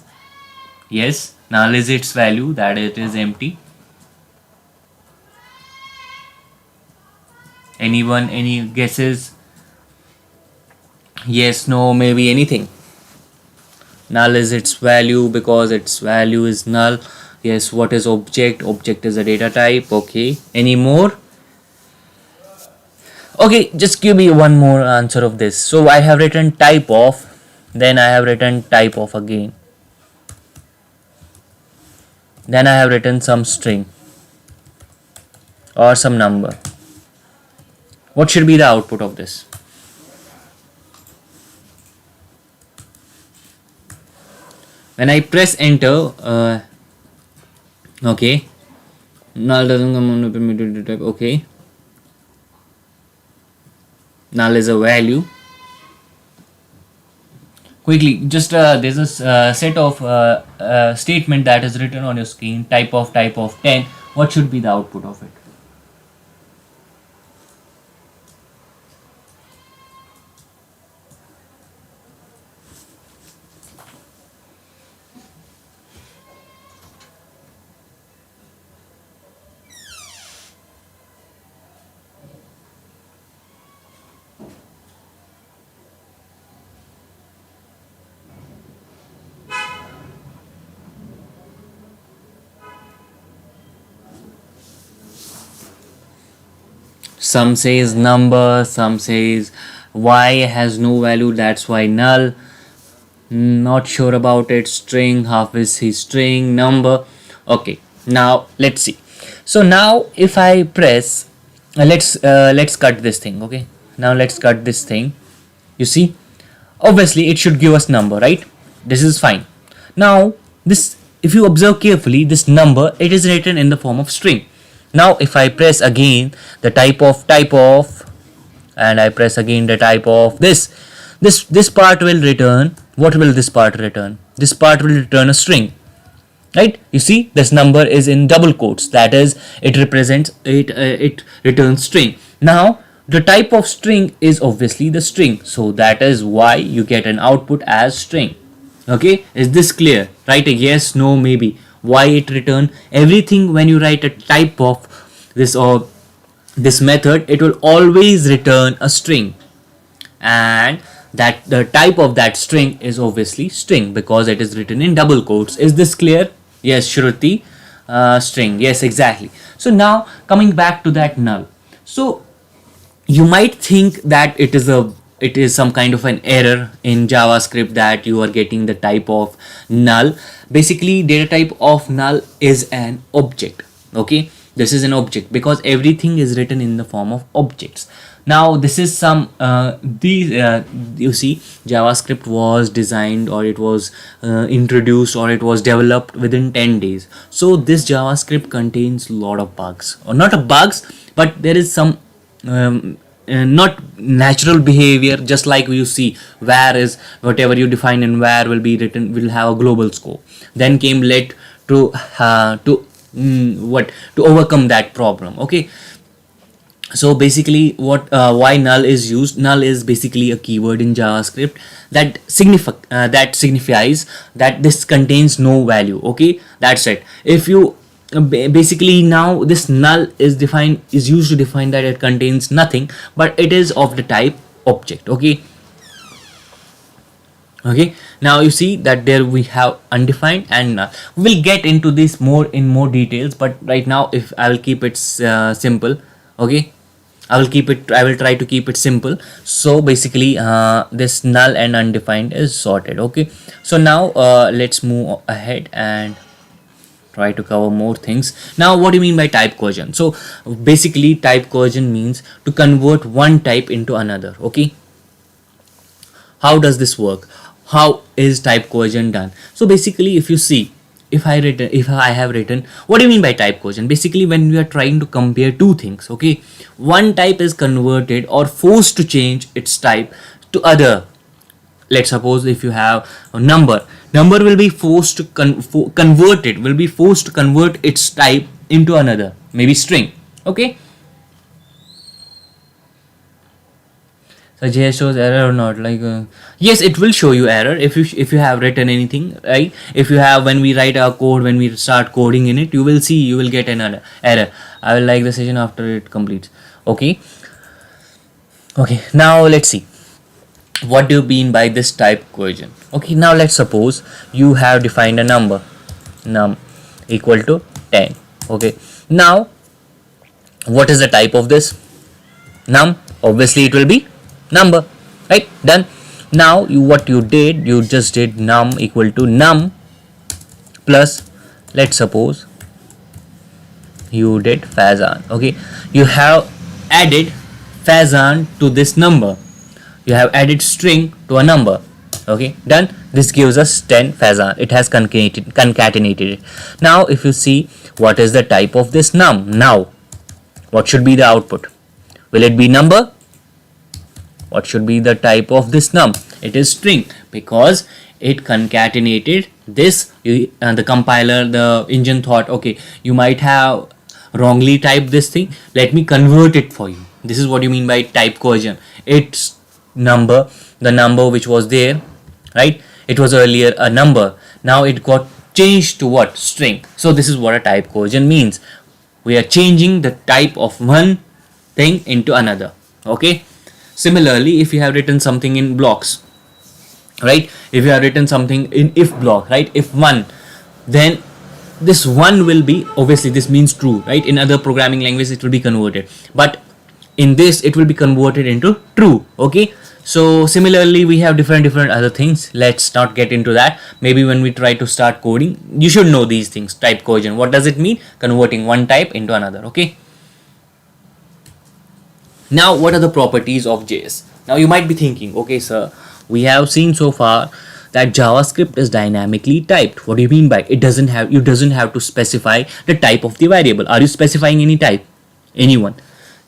[SPEAKER 1] Yes, null is its value, that it is empty. Anyone? Any guesses? Yes, no, maybe anything. Null is its value because its value is null. Yes, what is object? Object is a data type. Okay, any more? Okay, just give me one more answer of this. So I have written type of, then I have written type of again, then I have written some string or some number. What should be the output of this? When I press enter, okay, null doesn't come on the permitted type. Okay, null is a value. Quickly, just there's a set of statement that is written on your screen. Type of 10. What should be the output of it? Some says number, some says y has no value, that's why null. Not sure about it. String, half is his string, number. Okay, now let's see. So now if I press, let's cut this thing. Okay, now let's cut this thing. You see, obviously it should give us number, right? This is fine. Now this, if you observe carefully, this number, it is written in the form of string. Now if I press again the type of, and I press again the type of this part will return. What will this part return? This part will return a string, right? You see, this number is in double quotes, that is, it represents it returns string. Now the type of string is obviously the string, so that is why you get an output as string. Okay, is this clear? Write a yes, no, maybe. Why it return everything. When you write a type of this or this method, it will always return a string, and that the type of that string is obviously string because it is written in double quotes. Is this clear? Yes, Shruti. String, yes, exactly. So now coming back to that null, so you might think that it is some kind of an error in JavaScript that you are getting the type of null. Basically, data type of null is an object. Okay, this is an object because everything is written in the form of objects. Now this is some you see, JavaScript was designed, or it was introduced, or it was developed within 10 days. So this JavaScript contains a lot of bugs, or not a bugs, but there is some not natural behavior. Just like you see, where is, whatever you define in where will be written, will have a global scope. Then came let to overcome that problem. Okay, so basically what why null is used. Null is basically a keyword in JavaScript that signifies that this contains no value. Okay, that's it. If you basically, now this null is used to define that it contains nothing, but it is of the type object. Okay, now you see that there we have undefined and null. We'll get into this in more details, but right now, if I will keep it simple. Okay, I will try to keep it simple. So basically this null and undefined is sorted. Okay, so now let's move ahead and try to cover more things. Now, what do you mean by type coercion? So basically, type coercion means to convert one type into another. Okay, how does this work? How is type coercion done? So basically, if you see, if I have written, what do you mean by type cohesion? Basically, when we are trying to compare two things, okay, one type is converted or forced to change its type to other. Let's suppose if you have a number will be forced to convert its type into another, maybe string, okay. So JS shows error or not? Like yes, it will show you error if you have written anything, right? If you have, when we write our code, when we start coding in it, you will get another error. I will like the session after it completes. Okay. Now let's see. What do you mean by this type cohesion? Okay. Now let's suppose you have defined a number, num equal to 10. Okay. Now what is the type of this num? Obviously it will be number, right? Done. Now you just did num equal to num plus, let's suppose you did Fazan. Okay, you have added Fazan to this number, you have added string to a number. Okay, done. This gives us 10 Fazan. It has concatenated it. Now if you see, what is the type of this num? Now what should be the output? Will it be number? What should be the type of this num? It is string, because it concatenated this. The compiler, the engine thought, okay, you might have wrongly typed this thing, let me convert it for you. This is what you mean by type cohesion. It's number, the number which was there, right? It was earlier a number, now it got changed to what? String. So this is what a type cohesion means. We are changing the type of one thing into another. Okay. Similarly, if you have written something in blocks, right? If you have written something in if block, right? If one, then this one will be, obviously this means true, right? In other programming languages it will be converted, but in this it will be converted into true. Okay. So similarly we have different other things. Let's not get into that. Maybe when we try to start coding, you should know these things. Type cohesion, what does it mean? Converting one type into another. Okay. Now what are the properties of JS? Now you might be thinking, okay sir, we have seen so far that JavaScript is dynamically typed. What do you mean by it? You doesn't have to specify the type of the variable. Are you specifying any type? Anyone?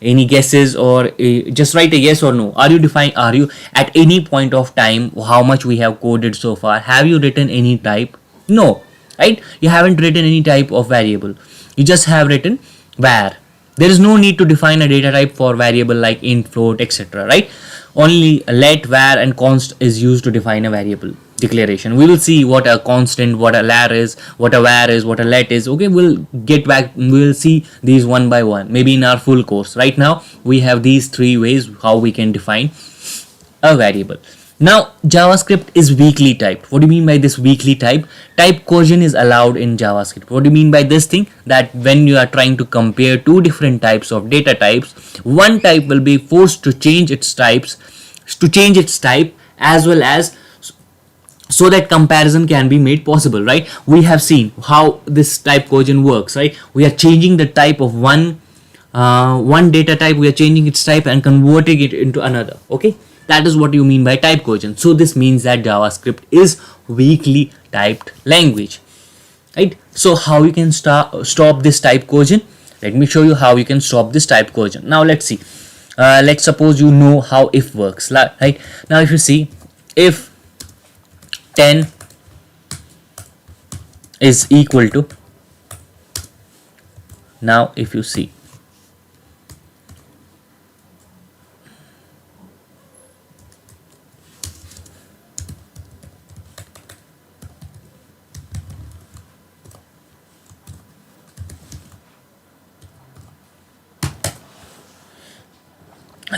[SPEAKER 1] Any guesses, or just write a yes or no? Are you at any point of time, how much we have coded so far, have you written any type? No, right? You haven't written any type of variable. You just have written var. There is no need to define a data type for variable like int, float, etc. Right? Only let, var and const is used to define a variable declaration. We will see what a constant, what a lar is, what a var is, what a let is. Okay, we'll get back, we'll see these one by one, maybe in our full course. Right now we have these three ways how we can define a variable. Now JavaScript is weakly typed. What do you mean by this weakly typed? Type cohesion is allowed in JavaScript. What do you mean by this thing? That when you are trying to compare two different types of data types, one type will be forced to change its type as well as, so that comparison can be made possible, right? We have seen how this type cohesion works, right? We are changing the type of one data type, we are changing its type and converting it into another. Okay. That is what you mean by type cohesion. So this means that JavaScript is weakly typed language, right? So how you can stop this type cohesion? Let me show you how you can stop this type cohesion. Now let's see. Let's suppose you know how if works, right? Now if you see, if 10 is equal to, now if you see,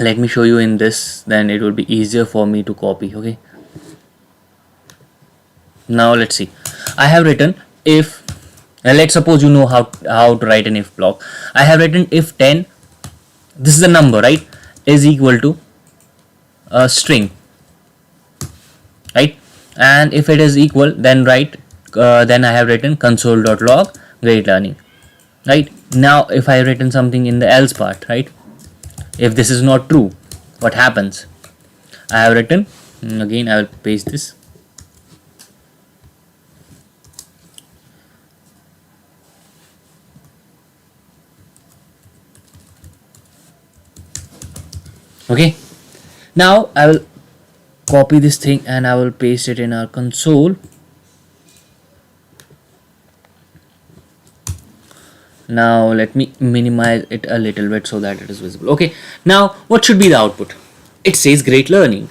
[SPEAKER 1] let me show you in this, then it will be easier for me to copy. Okay, now let's see. I have written if, let's suppose you know how to write an if block. I have written if 10, this is the number, right, is equal to a string, right? And if it is equal, then then I have written console.log great learning, right? Now if I have written something in the else part, right, if this is not true, what happens? I have written, again I will paste this, Okay, now I will copy this thing and I will paste it in our console. Now let me minimize it a little bit so that it is visible. Okay, now what should be the output? It says great learning.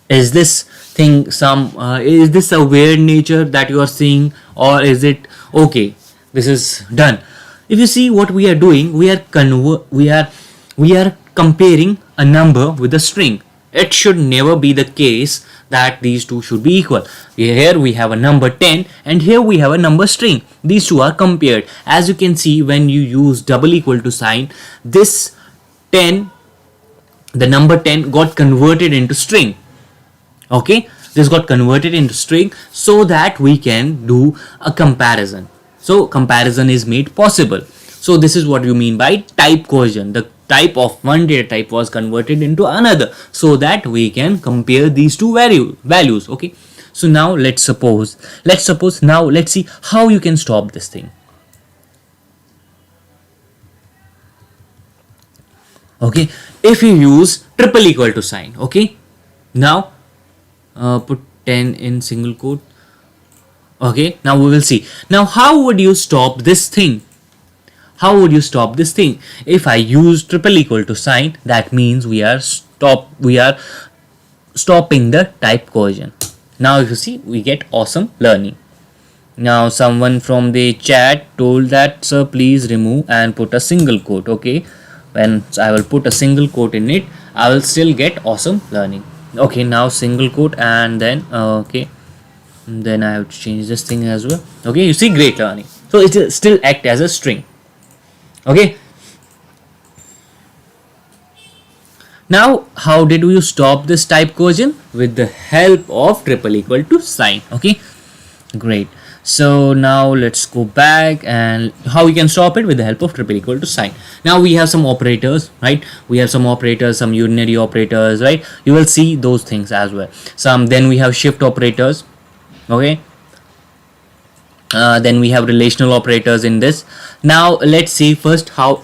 [SPEAKER 1] Is this thing is this a weird nature that you are seeing, or is it okay, this is done? If you see what we are doing, we are comparing a number with a string. It should never be the case that these two should be equal. Here we have a number 10 and here we have a number string. These two are compared. As you can see, when you use double equal to sign, this 10, the number 10 got converted into string. Okay, this got converted into string so that we can do a comparison. So comparison is made possible. So this is what you mean by type cohesion. The type of one data type was converted into another so that we can compare these two values. Okay, so now let's see how you can stop this thing. Okay, if you use triple equal to sign. Okay, now put 10 in single quote. Okay, now we will see. Now how would you stop this thing? If I use triple equal to sign, that means we are stopping the type cohesion. Now if you see, we get awesome learning. Now someone from the chat told that, sir, please remove and put a single quote. Okay, when I will put a single quote in it, I will still get awesome learning. Okay, now single quote and then okay, then I have to change this thing as well. Okay, you see, great learning. So it will still act as a string. Okay, now how did you stop this type cohesion? With the help of triple equal to sign. Okay, great. So now let's go back and how we can stop it with the help of triple equal to sign. Now we have some operators, right? We have some operators, some unary operators, right? You will see those things as well. Then we have shift operators. Okay, then we have relational operators in this. Now let's see first how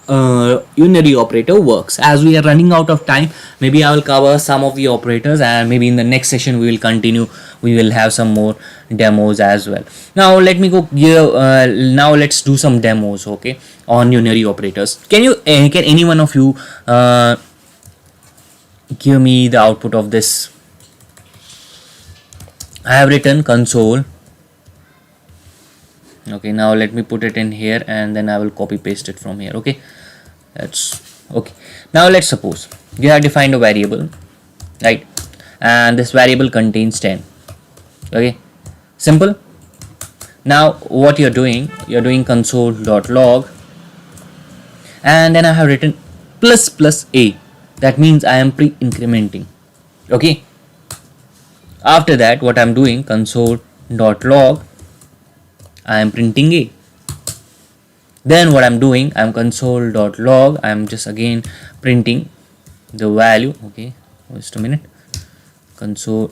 [SPEAKER 1] unary operator works. As we are running out of time, maybe I will cover some of the operators and maybe in the next session we will continue. We will have some more demos as well. Now let me go here. Now let's do some demos, okay, on unary operators. Can any one of you give me the output of this? I have written console. Okay, now let me put it in here and then I will copy paste it from here. Okay, that's okay. Now let's suppose you have defined a variable, right, and this variable contains 10. Okay, simple. Now what you're doing console.log and then I have written plus a. That means I am pre-incrementing. Okay, after that what I'm doing, console.log, I am printing a. Then what I'm doing, I'm console.log, I'm just again printing the value. Okay, just a minute. Console.log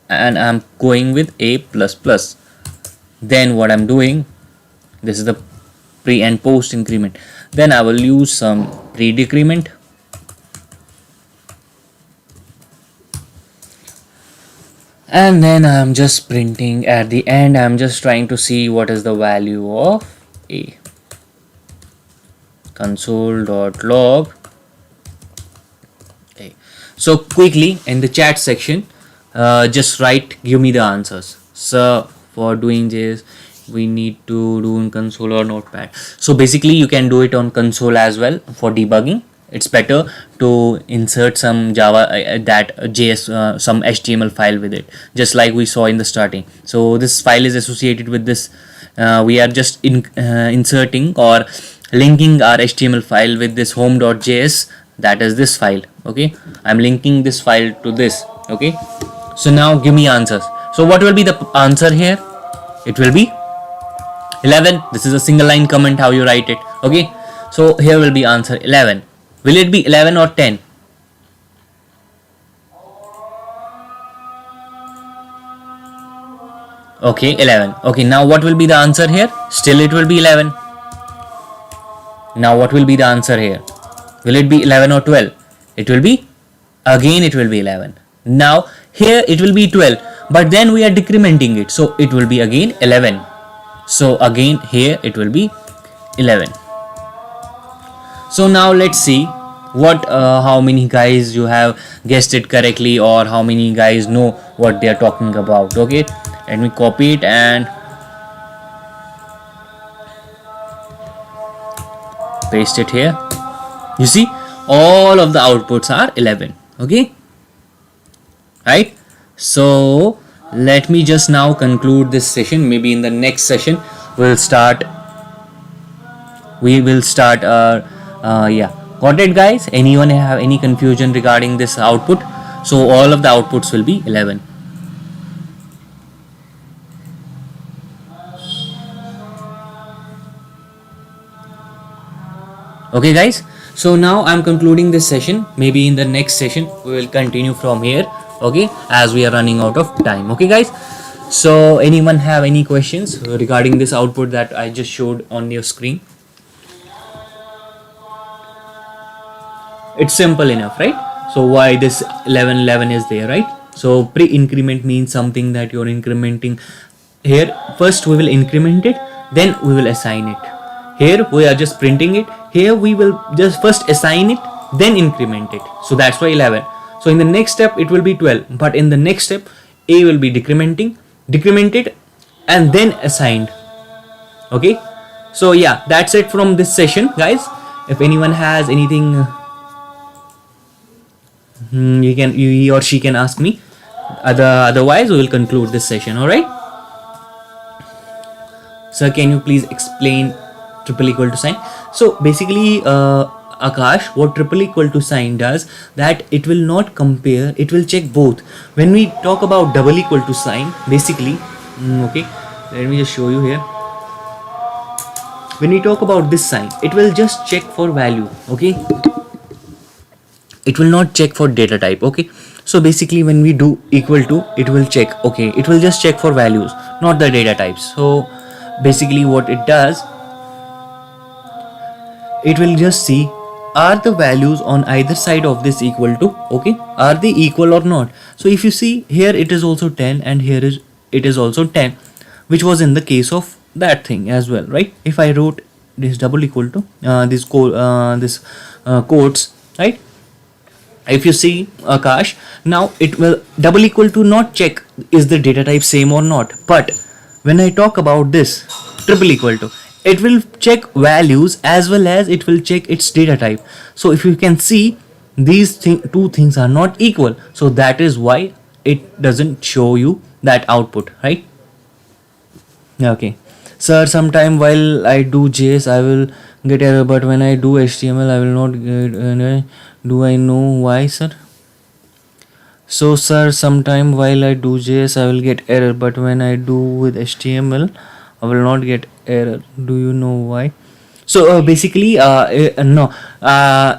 [SPEAKER 1] and I'm going with a plus plus. Then what I'm doing, this is the pre and post increment. Then I will use some pre-decrement. And then I'm just printing at the end. I'm just trying to see what is the value of a. Console.log. Okay. So quickly in the chat section, just give me the answers. So for doing this, we need to do in console or notepad. So basically you can do it on console as well for debugging. It's better to insert some Java JS some HTML file with it, just like we saw in the starting. So this file is associated with this. We are just inserting or linking our HTML file with this home.js, that is this file. Okay, I'm linking this file to this. Okay, so now give me answers. So what will be the answer here? It will be 11. This is a single line comment how you write it. Okay, so here will be answer 11. Will it be 11 or 10? Okay, 11. Okay, now what will be the answer here? Still it will be 11. Now what will be the answer here? Will it be 11 or 12? It will be, again it will be 11. Now here it will be 12, but then we are decrementing it, so it will be again 11. So again here it will be 11. So now let's see what how many guys you have guessed it correctly, or how many guys know what they are talking about. Okay, let me copy it and paste it here. You see, all of the outputs are 11. Okay, right? So let me just now conclude this session. Maybe in the next session we will start yeah, got it guys? Anyone have any confusion regarding this output? So all of the outputs will be 11. Okay guys, so now I'm concluding this session. Maybe in the next session we will continue from here. Okay, as we are running out of time. Okay guys, so anyone have any questions regarding this output that I just showed on your screen? It's simple enough, right? So why this 11 is there, right? So pre-increment means something that you're incrementing. Here first we will increment it, then we will assign it. Here we are just printing it. Here we will just first assign it, then increment it. So that's why 11. So in the next step it will be 12, but in the next step A will be decremented and then assigned. Okay, so yeah, that's it from this session guys. If anyone has anything, he or she can ask me. Otherwise we will conclude this session. All right, sir, can you please explain triple equal to sign? So basically Akash, what triple equal to sign does, that it will not compare, it will check both. When we talk about double equal to sign, basically okay, let me just show you here. When we talk about this sign, it will just check for value. Okay, it will not check for data type. Okay, so basically when we do equal to, it will check, okay, it will just check for values, not the data types. So basically what it does, it will just see, are the values on either side of this equal to, okay, are they equal or not? So if you see here, it is also 10 and here it is also 10, which was in the case of that thing as well, right? If I wrote this double equal to this quotes, right? If you see Akash, now it will double equal to not check is the data type same or not, but when I talk about this triple equal to, it will check values as well as it will check its data type. So if you can see, these two things are not equal, so that is why it doesn't show you that output, right? Okay, sir, sometime while I do JS I will get error, but when I do HTML I will not get. Do I know why, sir? So sir, sometime while I do JS I will get error, but when I do with HTML I will not get error. Do you know why? So basically no,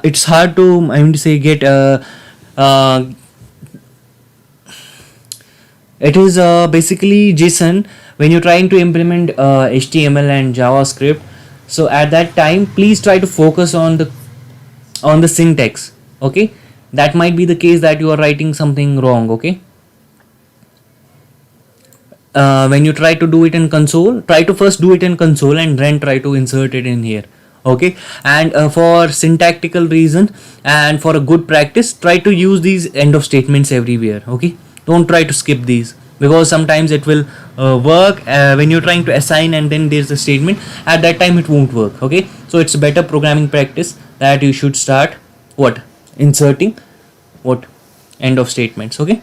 [SPEAKER 1] it's hard to, I mean to say, get it is basically JSON when you're trying to implement HTML and JavaScript. So at that time please try to focus on the syntax. Okay, that might be the case that you are writing something wrong. Okay, when you try to do it in console, try to first do it in console and then try to insert it in here. Okay, and for syntactical reason and for a good practice, try to use these end of statements everywhere. Okay, don't try to skip these, because sometimes it will work when you're trying to assign and then there's a statement, at that time it won't work. Okay, so it's a better programming practice that you should start inserting end of statements. Okay,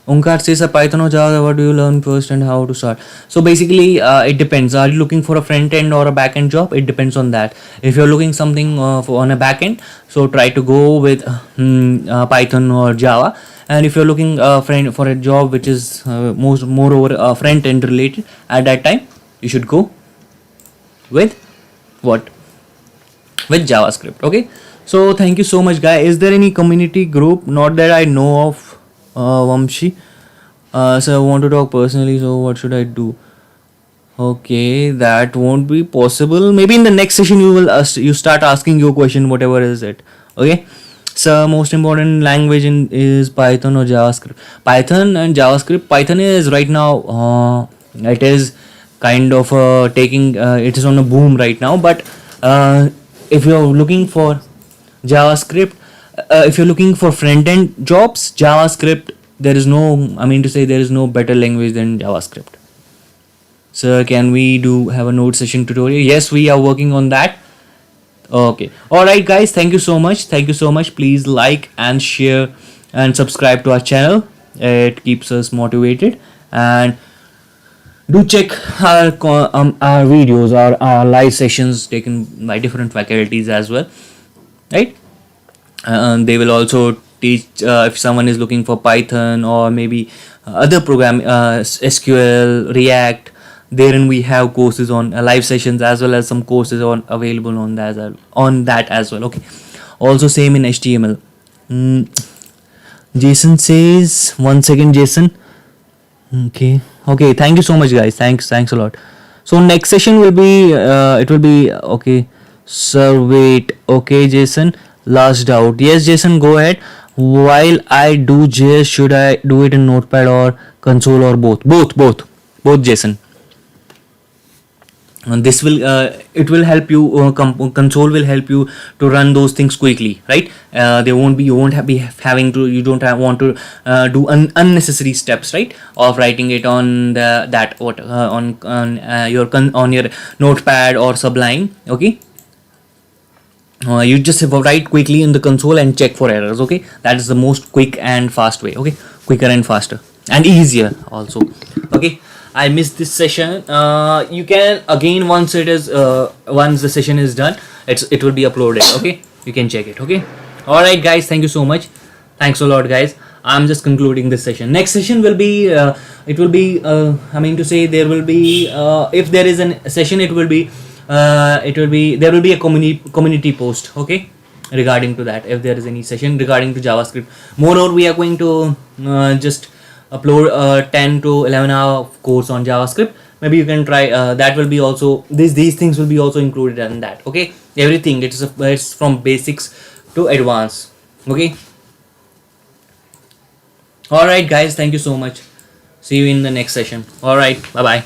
[SPEAKER 1] Omkar says, a Python or Java, what do you learn first and how to start? So basically it depends. Are you looking for a front end or a back end job? It depends on that. If you're looking something on a back end, so try to go with Python or Java. And if you're looking for a job which is moreover front end related, at that time you should go with with JavaScript. Okay, so thank you so much guys. Is there any community group? Not that I know of, Vamshi. So I want to talk personally, so what should I do? Okay, that won't be possible. Maybe in the next session you will you start asking your question, whatever is it. Okay. So most important language is Python or JavaScript. Python and JavaScript. Python is right now. It is kind of taking. It is on a boom right now. But if you're looking for JavaScript, if you're looking for front end jobs, JavaScript. There is no. I mean to say there is no better language than JavaScript. So can we do have a node session tutorial? Yes, we are working on that. Okay. All right, guys. Thank you so much. Thank you so much. Please like and share and subscribe to our channel. It keeps us motivated. And do check our videos or our live sessions taken by different faculties as well. Right. They will also teach if someone is looking for Python or maybe other program SQL, React. Therein we have courses on live sessions as well as some courses on available on that as well. Okay. Also same in HTML. Jason says 1 second, Jason. Okay, thank you so much, guys. Thanks a lot. So next session will be it will be okay. So wait, okay, Jason. Last doubt. Yes, Jason, go ahead. While I do JS, should I do it in Notepad or console or both? Both, Jason. And this will it will help you console will help you to run those things quickly, right? They won't be you won't have be having to you don't want to do unnecessary steps, right, of writing it on the that what on your Notepad or Sublime. Okay. You just have to write quickly in the console and check for errors. Okay, that is the most quick and fast way. Okay, quicker and faster and easier also. Okay, I missed this session. You can again once the session is done, it will be uploaded. Okay, you can check it. Okay, all right, guys. Thank you so much. Thanks a lot, guys. I'm just concluding this session. Next session will be it will be I mean to say there will be if there is a session there will be a community post. Okay, regarding to that, if there is any session regarding to JavaScript. Moreover, we are going to just upload a 10 to 11 hour course on JavaScript. Maybe you can try that will be also these things will be also included in that. Okay, everything it's from basics to advanced. Okay, all right, guys, thank you so much. See you in the next session. All right, bye bye.